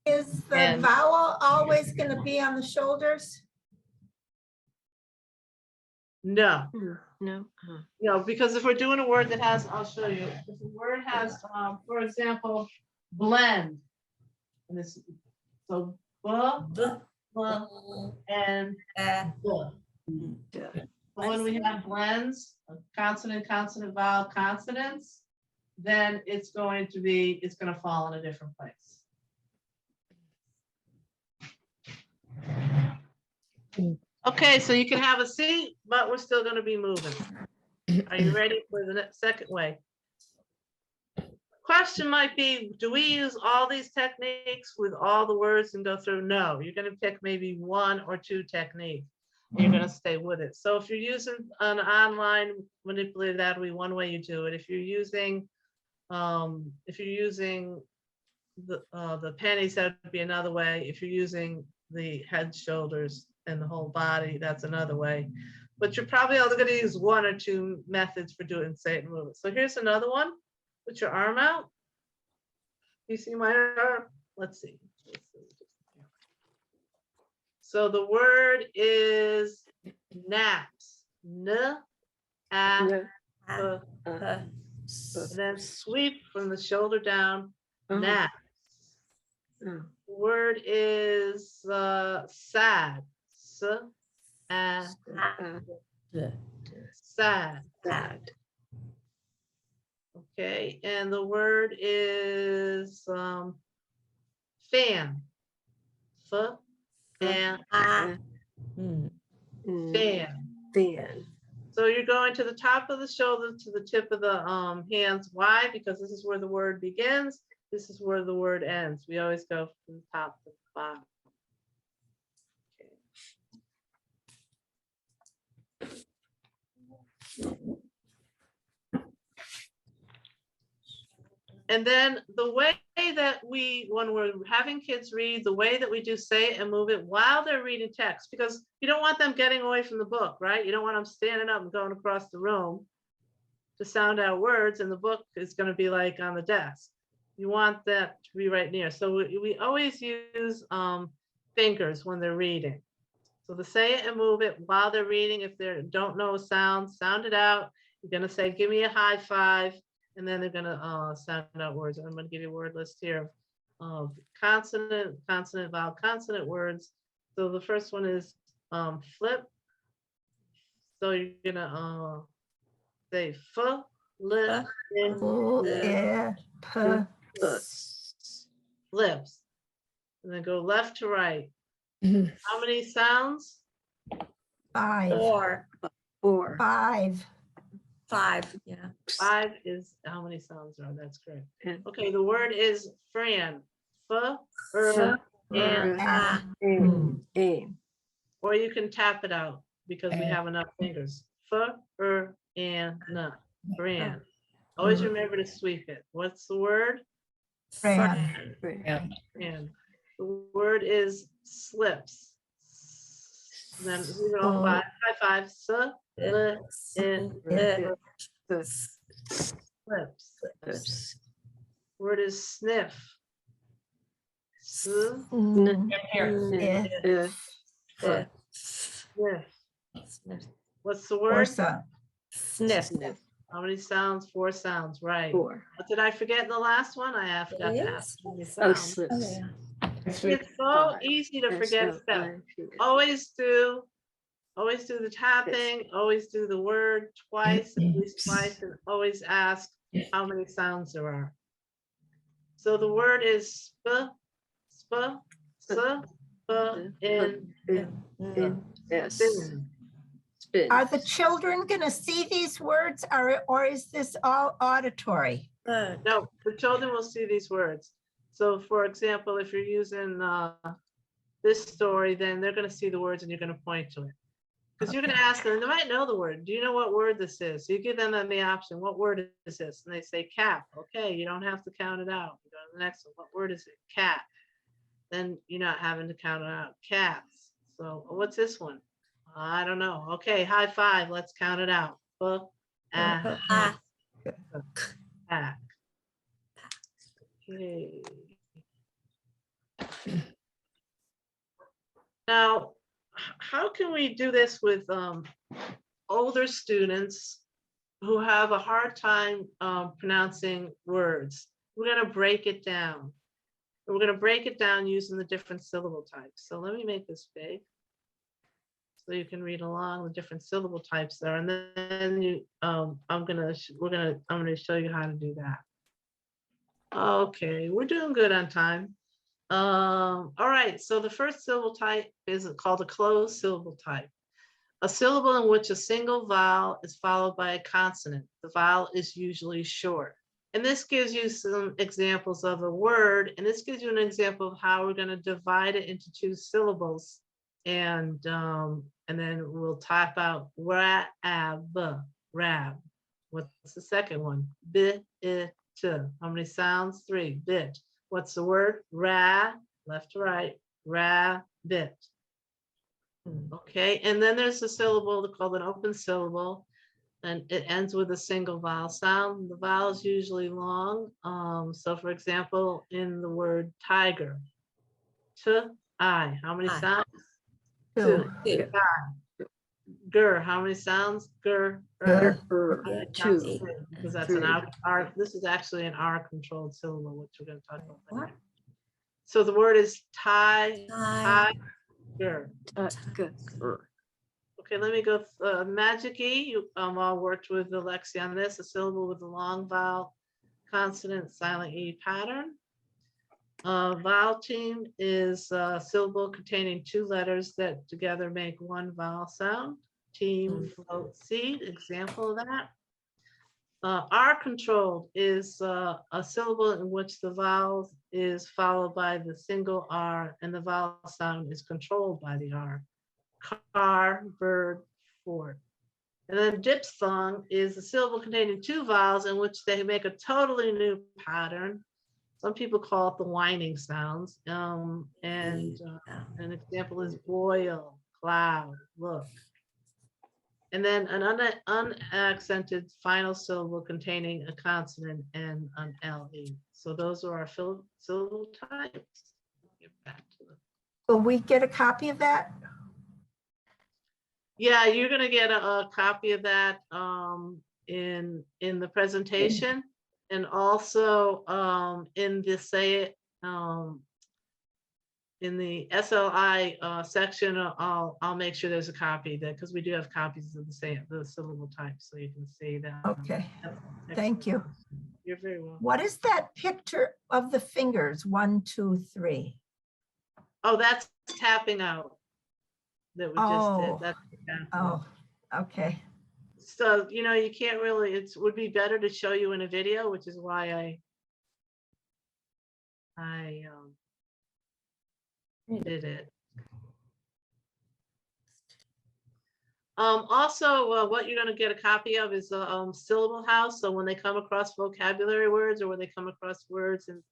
Is the And- vowel always going to be on the shoulders? No, No. no, because if we're doing a word that has, I'll show you. If the word has, for example, blend. And this, so b, and uh, But when we have blends, of consonant, consonant, vowel, consonants, then it's going to fall in a different place. Okay, so you can have a seat, but we're still going to be moving. Are you ready for the second way? Question might be, do we use all these techniques with all the words and go through? No, you're going to pick maybe 1 or 2 techniques. And you're going to stay with it. So if you're using an online manipulator, that'll be one way you do it. If you're using the pennies, that would be another way. If you're using the head, shoulders, and the whole body, that's another way. But you're probably only going to use 1 or 2 methods for doing say it and move it. So here's another one. Put your arm out. You see my arm? Let's see. So the word is naps. N, a, No. and then sweep from the shoulder down. Naps. The word is sad. S, a, sad. sad. Okay, and the word is fan. F, and Ah, fan. Fan. So you're going to the top of the shoulder to the tip of the hands. Why? Because this is where the word begins. This is where the word ends. We always go from the top to the bottom. And then the way that when we're having kids read, the way that we do say it and move it while they're reading text, because you don't want them getting away from the book, right? You don't want them standing up and going across the room to sound out words, and the book is going to be like on the desk. You want that to be right near. So we always use fingers when they're reading. So to say it and move it while they're reading, if they don't know a sound, sound it out. You're going to say, give me a high five. And then they're going to sound out words. I'm going to give you a word list here of consonant, consonant, vowel, consonant words. So the first one is flip. So you're going to say f, lip, O, e, p, lips. And then go left to right. How many sounds? 5, 4, Four. 5, 5, yeah. 5 is how many sounds are. That's correct. Yeah. Okay, the word is Fran. F, F, and Ah, Aim. or you can tap it out because we have enough fingers. F, and na. Fran. Always remember to sweep it. What's the word? Fran. And the word is slips. Then we go Oh. five, high five. S, L, in, slips. Word is sniff. S, Mm, e, sniff. What's the 4 word? sound. Sniff. How many sounds? 4 sounds, right. Four. What did I forget in the last one? I forgot to ask. how many Oh, sounds. slips. It's so easy to forget stuff. Always do the tapping, always do the word twice, at least twice, and always ask how many sounds there are. So the word is sp, in, Yes. spin. Spin. Are the children going to see these words, or is this all auditory? Good. No, the children will see these words. So for example, if you're using this story, then they're going to see the words and you're going to point to it. Because you're going to ask them, and they might know the word. Do you know what word this is? So you give them the option, what word is this? And they say cap. Okay, you don't have to count it out. You go to the next one. What word is it? Cat. Then you're not having to count it out. Cats. So what's this one? I don't know. Okay, high five. Let's count it out. Ah, Pack. Okay. Now, how can we do this with older students who have a hard time pronouncing words? We're going to break it down. We're going to break it down using the different syllable types. So let me make this big so you can read along the different syllable types there, and then you, I'm going to show you how to do that. Okay, we're doing good on time. All right, so the first syllable type is called a closed syllable type. A syllable in which a single vowel is followed by a consonant. The vowel is usually short. And this gives you some examples of a word, and this gives you an example of how we're going to divide it into 2 syllables. And then we'll type out rab, rab. What's the second one? Bit. How many sounds? 3. Bit. What's the word? Ra, left to right, rabbit. Okay, and then there's a syllable called an open syllable, and it ends with a single vowel sound. The vowel is usually long. So for example, in the word tiger, T-I, how many I. sounds? 2. 2. Gur, how many sounds? Gur. Two. Because that's an R. This is actually an R-controlled syllable, which we're going to talk about later. So the word is tiger. Good. Okay, let me go. Magic E, you all worked with Alexia on this. A syllable with a long vowel, consonant, silent E pattern. Vowel team is a syllable containing 2 letters that together make 1 vowel sound. Team, float, seed, example of that. R-controlled is a syllable in which the vowel is followed by the single R and the vowel sound is controlled by the R. Car, bird, fort. And then diphthong is a syllable containing two vowels in which they make a totally new pattern. Some people call it the whining sounds. And an example is boil, cloud, look. And then an unaccented final syllable containing a consonant and an LE. So those are our syllable types. Get back to them. Will we get a copy of that? Yeah, you're gonna get a copy of that in the presentation, and also in the in the SLI section. I'll make sure there's a copy of that, because we do have copies of the syllable types, so you can see that. Okay, thank you. You're very welcome. What is that picture of the fingers? 1, 2, 3. Oh, that's tapping out that we just did. Oh. That's tapping out. Oh, okay. So, you know, you can't really, it would be better to show you in a video, which is why I did it. Also, what you're going to get a copy of is the syllable house. So when they come across vocabulary words, or when they come across words, and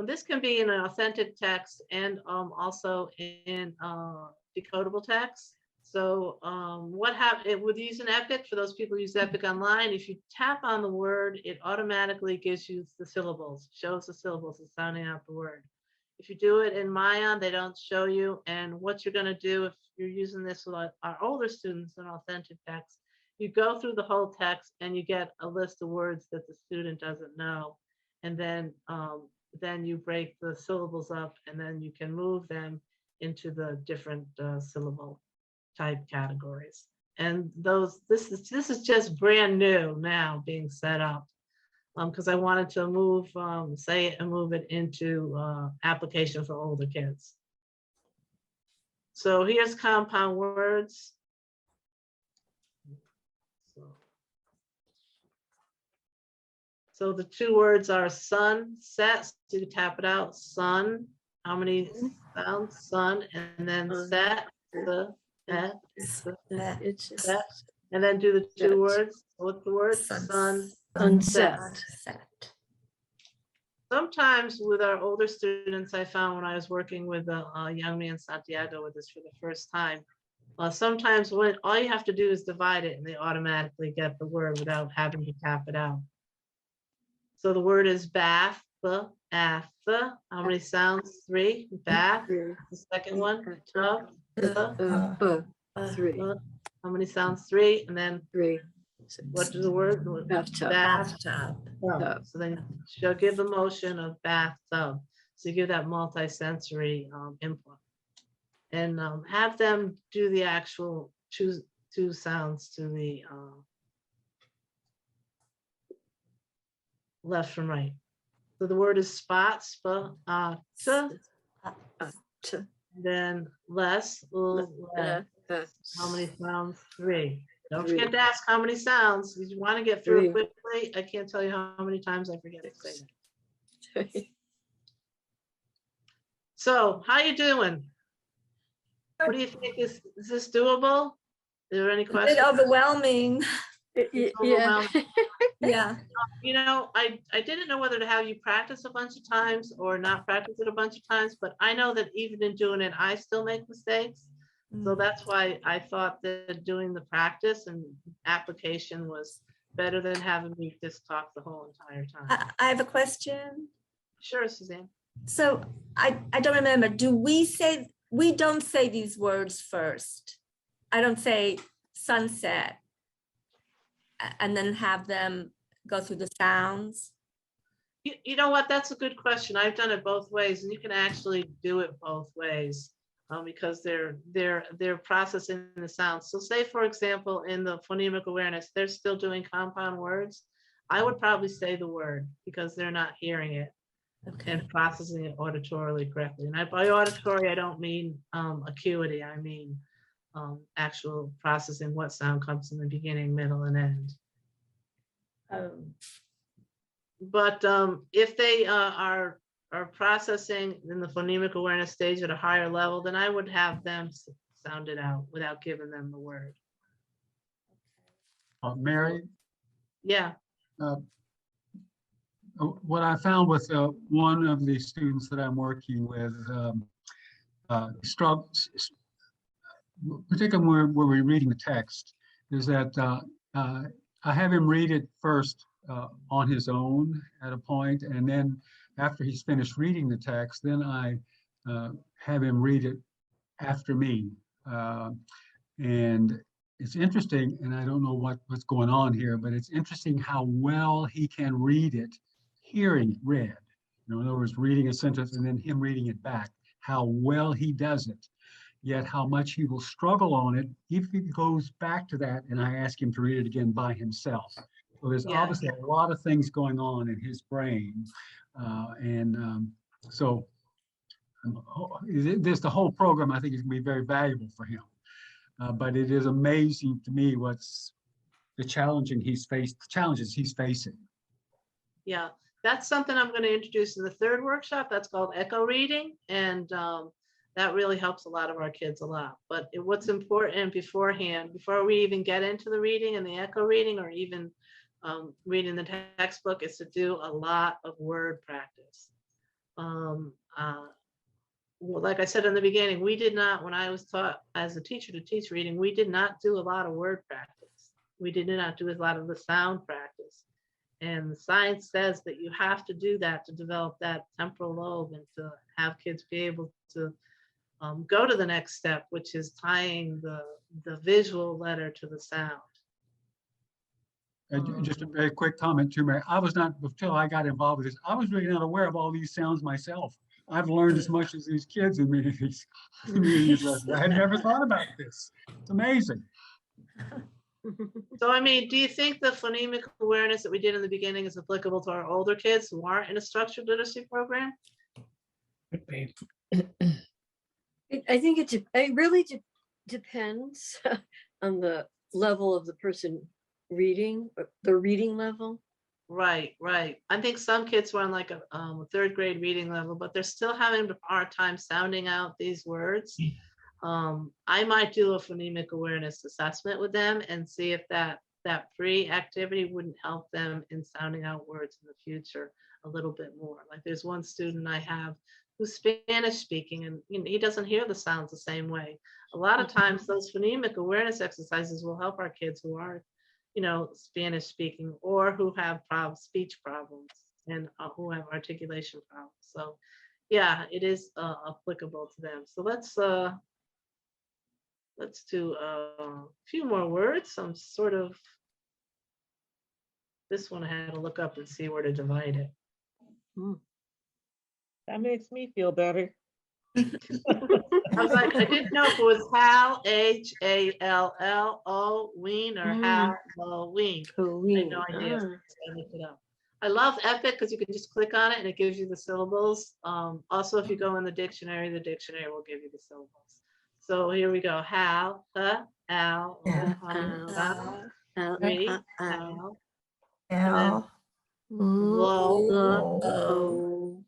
this can be in an authentic text and also in decodable text. So what happened with using Epic, for those people who use Epic online, if you tap on the word, it automatically gives you the syllables, shows the syllables and sounding out the word. If you do it in Mayan, they don't show you. And what you're going to do if you're using this with our older students in authentic text, you go through the whole text and you get a list of words that the student doesn't know. And then you break the syllables up, and then you can move them into the different syllable type categories. And this is just brand new now being set up, because I wanted to move say it and move it into application for older kids. So here's compound words. So the two words are sun, set. So you tap it out, sun. How many sounds? Sun, and then set, set, and then do the two words. What's the word? Sun, Sunset. Sometimes with our older students, I found when I was working with a young man, Santiago, with this for the first time, sometimes when all you have to do is divide it and they automatically get the word without having to tap it out. So the word is bath, ath. How many sounds? 3. Bath. The second one, tub. 3. How many sounds? 3. And then 3. what is the word? Bathtub. Bathtub. So then she'll give the motion of bathtub. So you give that multi-sensory input, and have them do the actual two sounds to the left from right. So the word is spot, then less, less. How many sounds? 3. Don't forget to ask how many sounds, because you want to get through it quickly. I can't tell you how many times I forget to say that. So how you doing? What do you think? Is this doable? Is there any A bit questions? overwhelming. Yeah. Yeah. You know, I didn't know whether to have you practice a bunch of times or not practice it a bunch of times, but I know that even in doing it, I still make mistakes. So that's why I thought that doing the practice and application was better than having me just talk the whole entire time. I have a question. Sure, Suzanne. So I don't remember. We don't say these words first. I don't say sunset and then have them go through the sounds. You know what? That's a good question. I've done it both ways, and you can actually do it both ways because they're processing the sounds. So say, for example, in the phonemic awareness, they're still doing compound words. I would probably say the word because they're not hearing it and processing it auditorily correctly. And by auditory, I don't mean acuity. I mean actual processing what sound comes in the beginning, middle, and end. But if they are processing in the phonemic awareness stage at a higher level, then I would have them sound it out without giving them the word. Mary, Yeah, what I found with one of the students that I'm working with, struggles, particularly when we're reading the text, is that I have him read it first on his own at a point, and then after he's finished reading the text, then I have him read it after me. And it's interesting, and I don't know what's going on here, but it's interesting how well he can read it, hearing it read. You know, in other words, reading a sentence and then him reading it back, how well he does it, yet how much he will struggle on it if he goes back to that and I ask him to read it again by himself. So there's Yeah. obviously a lot of things going on in his brain. So there's the whole program, I think, is going to be very valuable for him. But it is amazing to me what's the challenges he's facing. yeah. That's something I'm going to introduce in the third workshop. That's called echo reading. And that really helps a lot of our kids a lot. But what's important beforehand, before we even get into the reading and the echo reading, or even reading the textbook, is to do a lot of word practice. Like I said in the beginning, we did not, when I was taught as a teacher to teach reading, we did not do a lot of word practice. We did not do a lot of the sound practice. And science says that you have to do that to develop that temporal lobe and to have kids be able to go to the next step, which is tying the visual letter to the sound. Just a very quick comment too, Mary. I was not, until I got involved with this, I was really not aware of all these sounds myself. I've learned as much as these kids in these lessons. I had never thought about this. It's amazing. So, I mean, do you think the phonemic awareness that we did in the beginning is applicable to our older kids who aren't in a structured literacy program? I think it really depends on the level of the person reading, the reading level. Right, right. I think some kids were on like a third grade reading level, but they're still having a hard time sounding out these words. I might do a phonemic awareness assessment with them and see if that pre-activity wouldn't help them in sounding out words in the future a little bit more. Like there's one student I have who's Spanish speaking, and he doesn't hear the sounds the same way. A lot of times those phonemic awareness exercises will help our kids who are Spanish speaking or who have speech problems and who have articulation problems. So yeah, it is applicable to them. So let's do a few more words. This one I had to look up and see where to divide it. That makes me feel better. I was like, I didn't know if it was Hal, Halloween, or Halloween. I had no idea. So I looked it up. I love Epic because you can just click on it and it gives you the syllables. Also, if you go in the dictionary will give you the syllables. So here we go. Hal, Al, ready, Hal, low,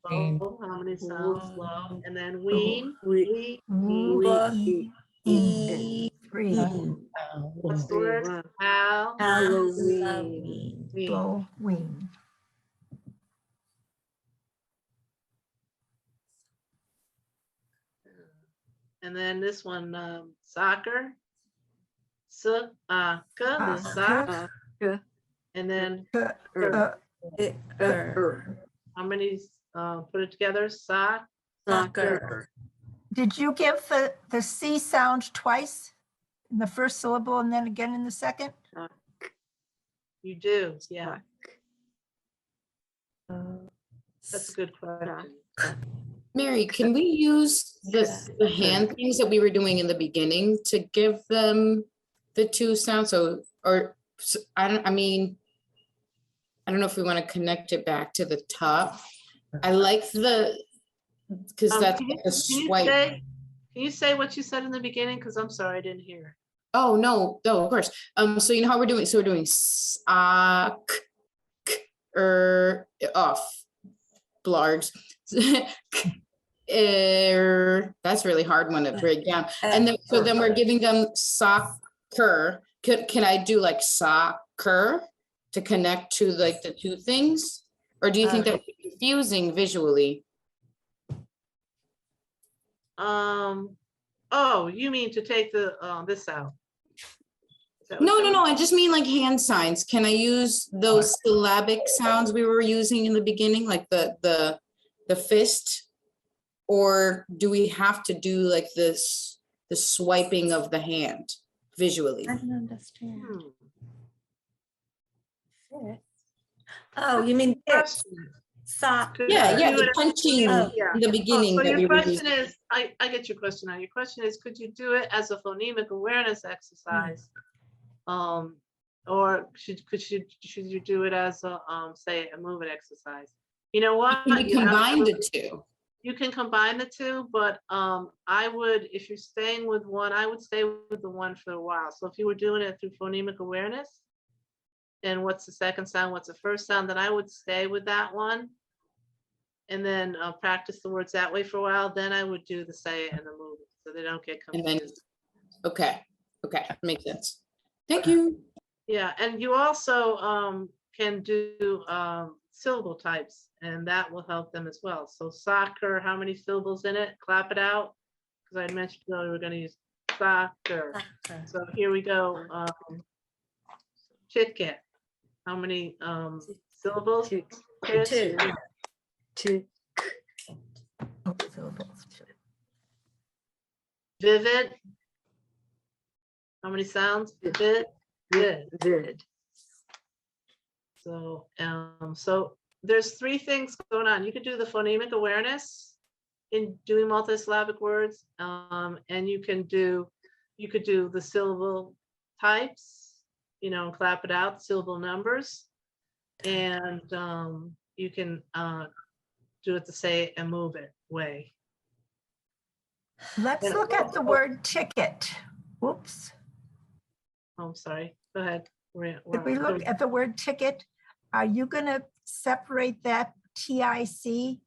how many sounds? Low, and then ween, what's the word? Halloween. Halloween. And then this one, soccer. Sock. And then how many put it together? Soccer. Did you give the C sound twice in the first syllable and then again in the second? You do, yeah. That's a good question. Mary, can we use the hand things that we were doing in the beginning to give them the two sounds? I don't know if we want to connect it back to the top. I like because that's a swipe. Can you say what you said in the beginning? Because I'm sorry, I didn't hear. Oh, no, of course. So you know how we're doing? So we're doing sock, off, blargs. That's really hard one to break down. And then we're giving them soccer. Can I do like soccer? cur to connect to like the two things? Or do you think that would be confusing visually? Oh, you mean to take the, this out? Is that what No, you no, mean? no, I just mean like hand signs. Can I use those syllabic sounds we were using in the beginning, like the fist? Or do we have to do like this, the swiping of the hand visually? I don't understand. Oh, you mean this? Question. Sock. Could Yeah, you yeah, do the it- punching Oh, yeah. in the Oh, beginning so that we your were question using. is, I get your question now. Your question is, could you do it as a phonemic awareness exercise? Or should you do it as a, say, a movement exercise? You know what? Can we You combine absolutely- the two? You can combine the two, but I would, if you're staying with one, I would stay with the one for a while. So if you were doing it through phonemic awareness, and what's the second sound, what's the first sound, then I would stay with that one. And then practice the words that way for a while. Then I would do the say it and the move it, so they don't get And then, confused. okay, makes sense. Thank you. Yeah, and you also can do syllable types, and that will help them as well. So soccer, how many syllables in it? Clap it out. Because I mentioned earlier we're going to use soccer. So here we go. Ticket. How many syllables? Tick, Tick. tick. Oh, syllables. Vivid. How many sounds? Vivid. Vid. So, so there's three things going on. You could do the phonemic awareness in doing multisyllabic words, and you could do the syllable types, you know, and clap it out, syllable numbers, and you can do it the say and move it way. Let's look at the word ticket. Whoops. Oh, I'm sorry. Go ahead. If we look at the word ticket, are you going to separate that TICKET,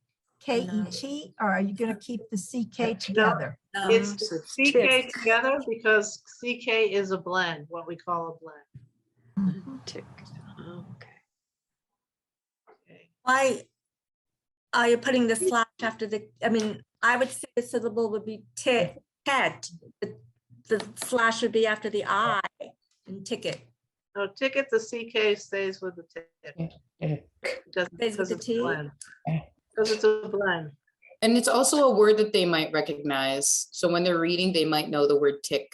or are you going to keep the CK together? It's So CK tick. together because CK is a blend, what we call a blend. Tick. Okay. Okay. Why are you putting the slash after the, I mean, I would say the syllable would be tit, tet. The slash would be after the I in ticket. No, ticket, the CK stays with the ticket. Stays with the T? Because it's a blend. And it's also a word that they might recognize. So when they're reading, they might know the word tick.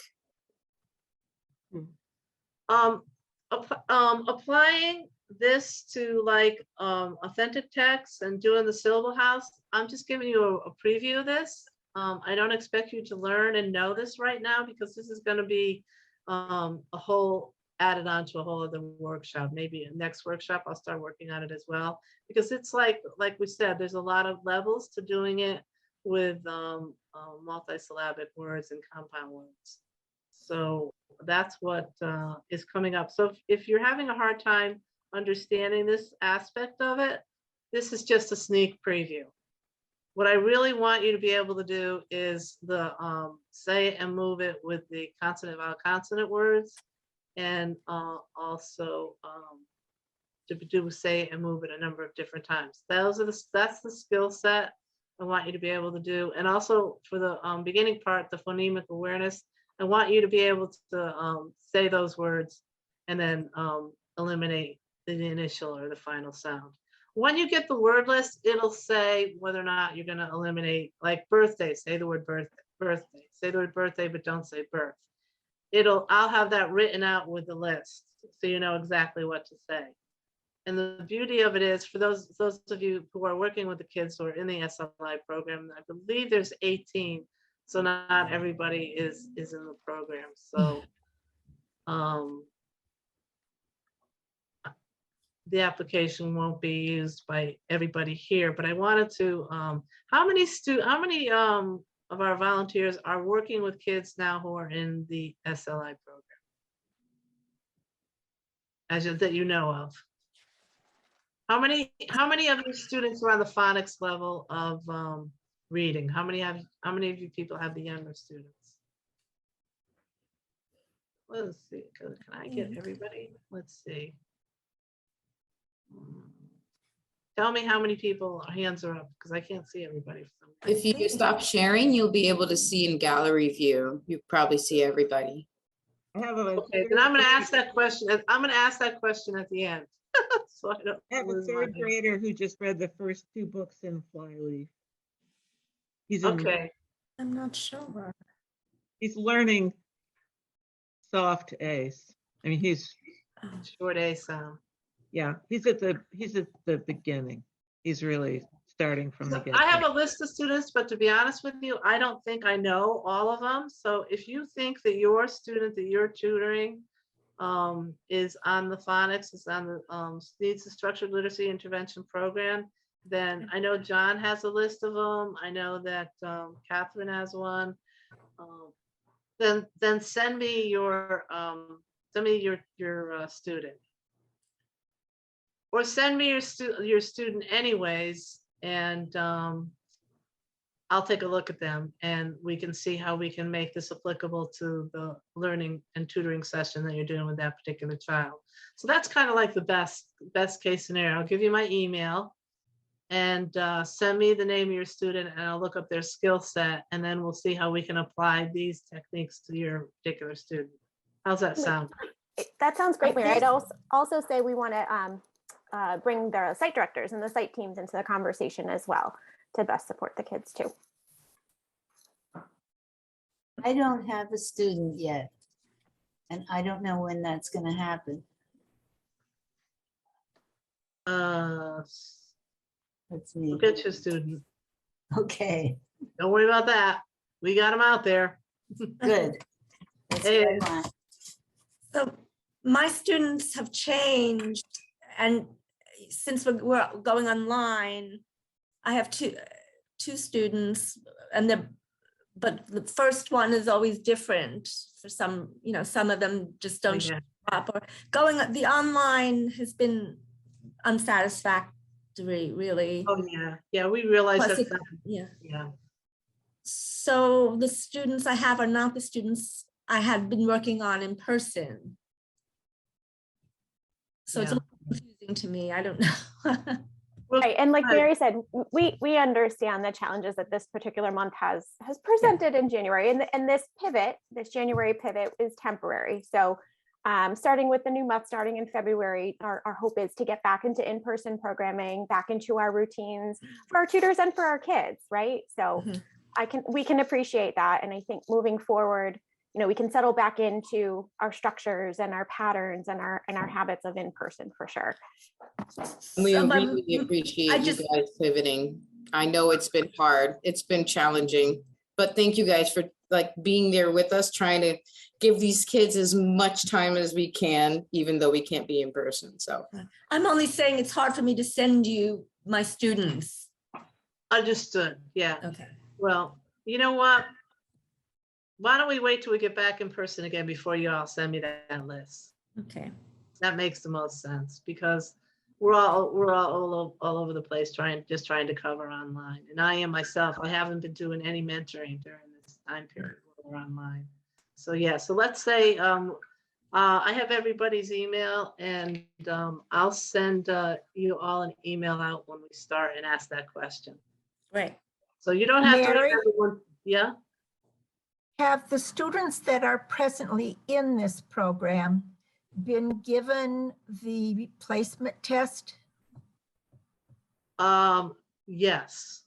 Applying this to like authentic text and doing the syllable house, I'm just giving you a preview of this. I don't expect you to learn and know this right now because this is going to be a whole added on to a whole other workshop. Maybe next workshop I'll start working on it as well, because it's like we said, there's a lot of levels to doing it with multisyllabic words and compound words. So that's what is coming up. So if you're having a hard time understanding this aspect of it, this is just a sneak preview. What I really want you to be able to do is the say it and move it with the consonant vowel consonant words, and also to do say it and move it a number of different times. That's the skill set I want you to be able to do. And also for the beginning part, the phonemic awareness, I want you to be able to say those words and then eliminate the initial or the final sound. When you get the word list, it'll say whether or not you're going to eliminate, like birthday, say the word birthday, say the word birthday, but don't say birth. I'll have that written out with the list, so you know exactly what to say. And the beauty of it is, for those of you who are working with the kids who are in the SLI program, I believe there's 18, so not everybody is in the program. So the application won't be used by everybody here, but I wanted to, how many of our volunteers are working with kids now who are in the SLI program? That you know of. How many of your students are on the phonics level of reading? How many of you people have the younger students? let's see, can I get everybody? Let's see. Tell me how many people hands are up, because I can't see everybody. For some reason. If you stop sharing, you'll be able to see in gallery view. You probably see everybody. I have a Okay, then I'm gonna ask that question. I'm gonna ask that question at the end. So I don't I have a lose my third mind. grader who just read the first 2 books in Flyleaf. He's in, Okay, I'm not sure. he's learning soft A's. I mean, he's, short A sound. yeah, he's at the beginning. He's really starting from the get. I have a list of students, but to be honest with you, I don't think I know all of them. So if you think that your student that you're tutoring is on the phonics, is on the needs a structured literacy intervention program, then I know John has a list of them. I know that Catherine has one. Then send me your student, or send me your student anyways, and I'll take a look at them and we can see how we can make this applicable to the learning and tutoring session that you're doing with that particular child. So that's kind of like the best case scenario. I'll give you my email and send me the name of your student and I'll look up their skill set, and then we'll see how we can apply these techniques to your particular student. How's that sound? That sounds great, Mary. I'd also say we want to bring the site directors and the site teams into the conversation as well to best support the kids too. I don't have a student yet, and I don't know when that's going to happen. That's me. We'll get your student. Okay, Don't worry about that. We got them out there. good. That's what I want. So my students have changed, and since we're going online, I have two students, and but the first one is always different for some, some of them just don't show up, or the online has been unsatisfactory, really. Oh, yeah. Yeah, we realize Plus that. yeah. So the students I have are not the students I had been working on in person. So it's a little confusing to me. I don't know. Right, and like Mary said, we understand the challenges that this particular month has presented in January, and this January pivot is temporary. So starting with the new month, starting in February, our hope is to get back into in-person programming, back into our routines for our tutors and for our kids, right? So we can appreciate that, and I think moving forward, we can settle back into our structures and our patterns and our habits of in-person for sure. We really appreciate you guys pivoting. I know it's been hard. It's been challenging, but thank you guys for being there with us, trying to give these kids as much time as we can, even though we can't be in person. So I'm only saying it's hard for me to send you my students. Understood. Yeah. Okay. Well, you know what? Why don't we wait till we get back in person again before you all send me that list? Okay. That makes the most sense, because we're all over the place just trying to cover online. And I am myself. I haven't been doing any mentoring during this time period where we're online. So yeah. So let's say I have everybody's email, and I'll send you all an email out when we start and ask that question. Right. So you don't have Mary? to everyone. Yeah. Have the students that are presently in this program been given the placement test? Yes.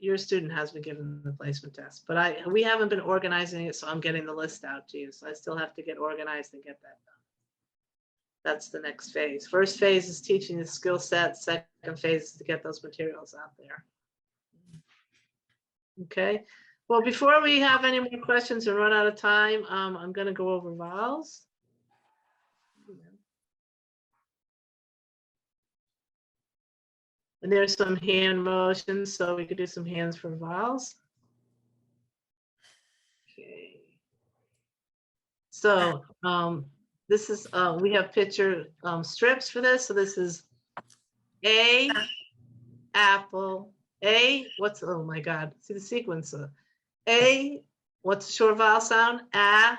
Your student has been given the placement test, but we haven't been organizing it, so I'm getting the list out to you. So I still have to get organized and get that done. That's the next phase. First phase is teaching the skill set. Second phase is to get those materials out there. Okay. Well, before we have any more questions and run out of time, I'm going to go over vowels. And there's some hand motions, so we could do some hands for vowels. Okay. So this is, we have picture strips for this. So this is A, apple, A, oh my God, see the sequence. A, what's the short vowel sound? A,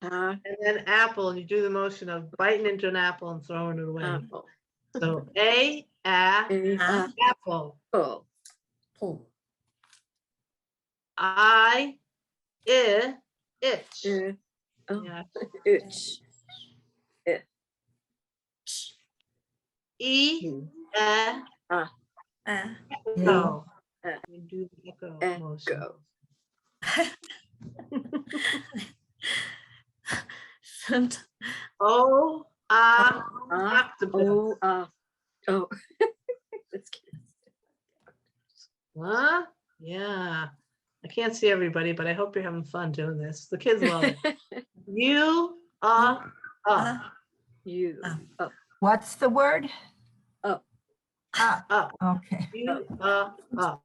and then apple, and you do the motion of biting into an apple and throwing it away. Apple. So A, apple. apple. Itch. Oh, Yeah. itch. E, Ah. echo. Eh. You do the echo Echo. motion. O, octopus. Oh. That's cute. Huh? Yeah. I can't see everybody, but I hope you're having fun doing this. The kids love it. You, You. Up. What's the word? Up. up. Okay. You, up. Up.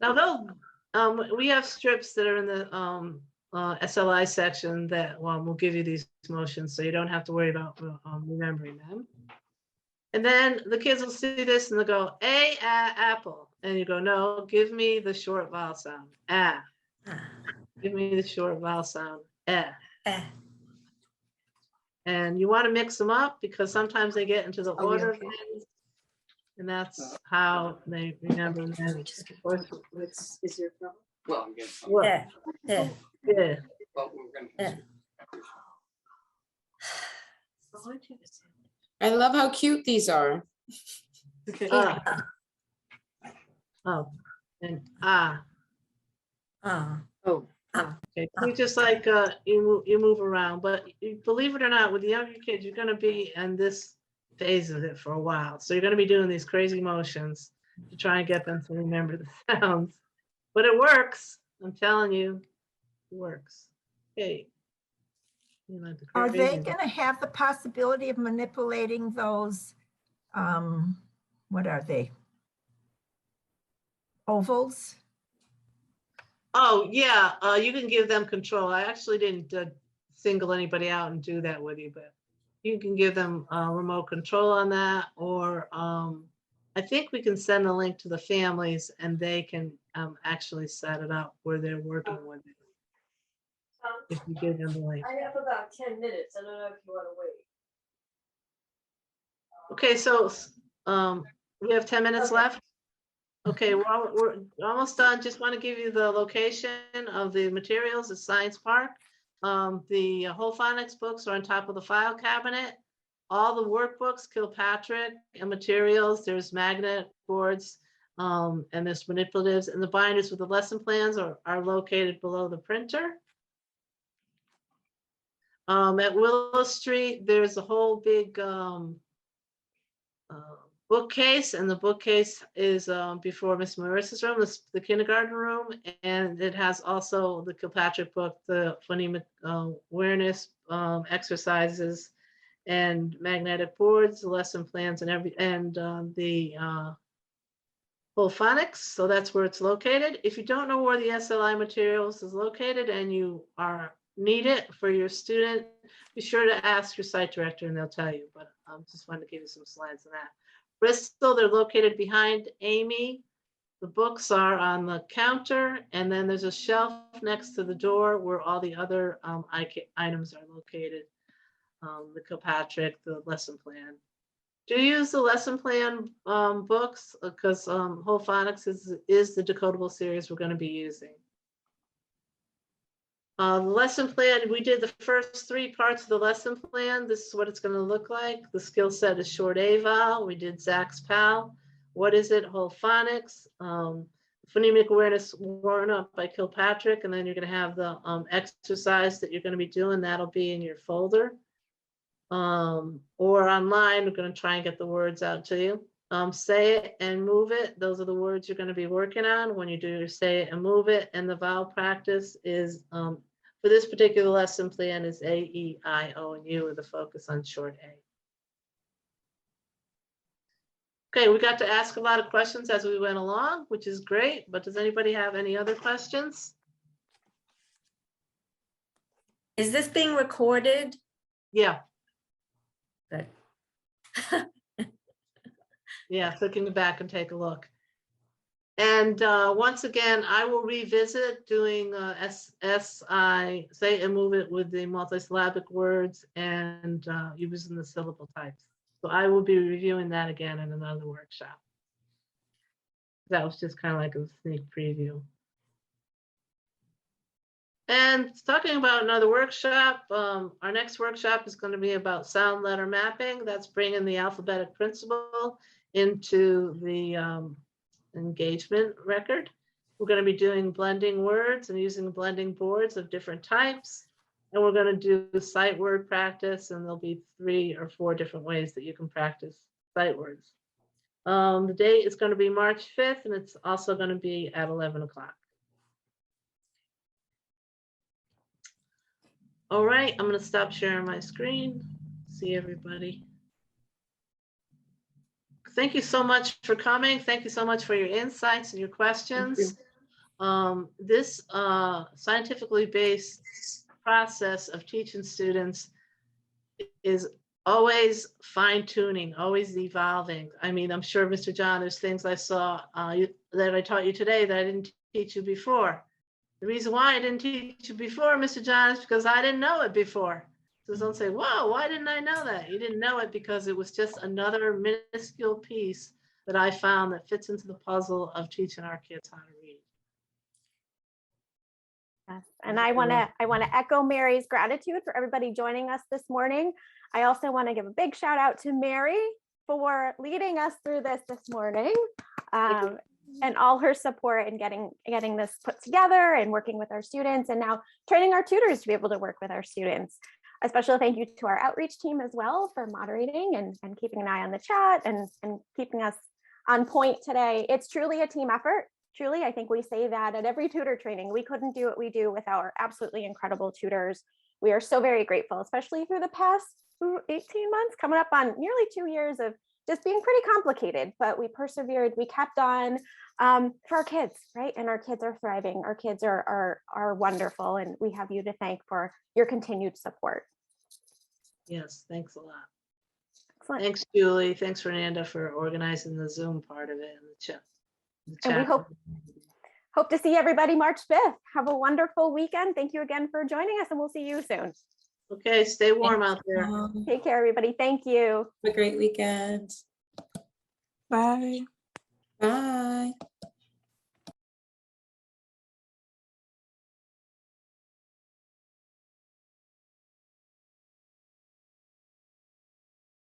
Now, we have strips that are in the SLI section that will give you these motions, so you don't have to worry about remembering them. And then the kids will see this and they'll go, apple. And you go, no, give me the short vowel sound. Give me the short vowel sound. And you want to mix them up because sometimes they get into the Are we order okay? of things. And that's how they remember them. Of course, What's, is there a problem? Well, I'm getting some. what? Yeah. Yeah. But we're gonna. I love how cute these are. Okay. Oh, and Oh. okay. You just like you move around, but believe it or not, with the younger kids, you're going to be in this phase of it for a while. So you're going to be doing these crazy motions to try and get them to remember the sounds. But it works. I'm telling you, it works. Okay. You like the Are they crazy- going to have the possibility of manipulating those, what are they? Ovals? Oh, yeah, you can give them control. I actually didn't single anybody out and do that with you, but you can give them remote control on that, or I think we can send a link to the families and they can actually set it up where they're working with it. If you give them the link. I have about 10 minutes. I don't know if you want to wait. Okay, so we have 10 minutes Okay. left. Okay, we're almost done. Just want to give you the location of the materials at Science Park. The whole phonics books are on top of the file cabinet. All the workbooks, Kilpatrick and materials, there's magnet boards, and there's manipulatives, and the binders with the lesson plans are located below the printer. At Willow Street, there's a whole big bookcase, and the bookcase is before Miss Marissa's room, the kindergarten room, and it has also the Kilpatrick book, the phonemic awareness exercises, and magnetic boards, lesson plans, and the whole phonics. So that's where it's located. If you don't know where the SLI materials is located and you need it for your student, be sure to ask your site director and they'll tell you. But just wanted to give you some slides on that. Bristol, they're located behind Amy. The books are on the counter, and then there's a shelf next to the door where all the other items are located. The Kilpatrick, the lesson plan. Do use the lesson plan books because Whole Phonics is the decodable series we're going to be using. The lesson plan, we did the first 3 parts of the lesson plan. This is what it's going to look like. The skill set is short A-vowel. We did Zach's PAL. What is it? Whole phonics. Phonemic awareness worn up by Kilpatrick. And then you're going to have the exercise that you're going to be doing. That'll be in your folder. Or online, we're going to try and get the words out to you. Say it and move it. Those are the words you're going to be working on when you do your say it and move it. And the vowel practice is, for this particular lesson plan, is A, E, I, O, and U with a focus on short A. Okay, we got to ask a lot of questions as we went along, which is great. But does anybody have any other questions? Is this being recorded? Yeah, Good. yeah, so can go back and take a look. And once again, I will revisit doing SI, say and move it with the multisyllabic words and using the syllable types. So I will be reviewing that again in another workshop. That was just kind of like a sneak preview. And talking about another workshop, our next workshop is going to be about sound letter mapping. That's bringing the alphabetic principle into the engagement record. We're going to be doing blending words and using blending boards of different types. And we're going to do sight word practice, and there'll be 3 or 4 different ways that you can practice sight words. The date is going to be March 5th, and it's also going to be at 11 o'clock. All right, I'm going to stop sharing my screen. See everybody. Thank you so much for coming. Thank you so much for your insights and your questions. This scientifically based process of teaching students is always fine-tuning, always evolving. I mean, I'm sure, Mr. John, there's things I saw that I taught you today that I didn't teach you before. The reason why I didn't teach you before, Mr. John, is because I didn't know it before. So don't say, whoa, why didn't I know that? You didn't know it because it was just another minuscule piece that I found that fits into the puzzle of teaching our kids how to read. Yes, and I want to echo Mary's gratitude for everybody joining us this morning. I also want to give a big shout out to Mary for leading us through this morning, and all her support in getting this put together and working with our students, and now training our tutors to be able to work with our students. A special thank you to our outreach team as well for moderating and keeping an eye on the chat and keeping us on point today. It's truly a team effort. Truly, I think we say that at every tutor training. We couldn't do what we do without our absolutely incredible tutors. We are so very grateful, especially through the past 18 months, coming up on nearly 2 years of just being pretty complicated, but we persevered, we kept on for our kids, right? And our kids are thriving. Our kids are wonderful, and we have you to thank for your continued support. Yes, thanks a lot. Excellent. Thanks, Julie. Thanks, Fernanda, for organizing the Zoom part of it in the chat. And we hope to see everybody March 5th. Have a wonderful weekend. Thank you again for joining us, and we'll see you soon. Okay, stay warm out there. Take care, everybody. Thank you. Have a great weekend. Bye. Bye.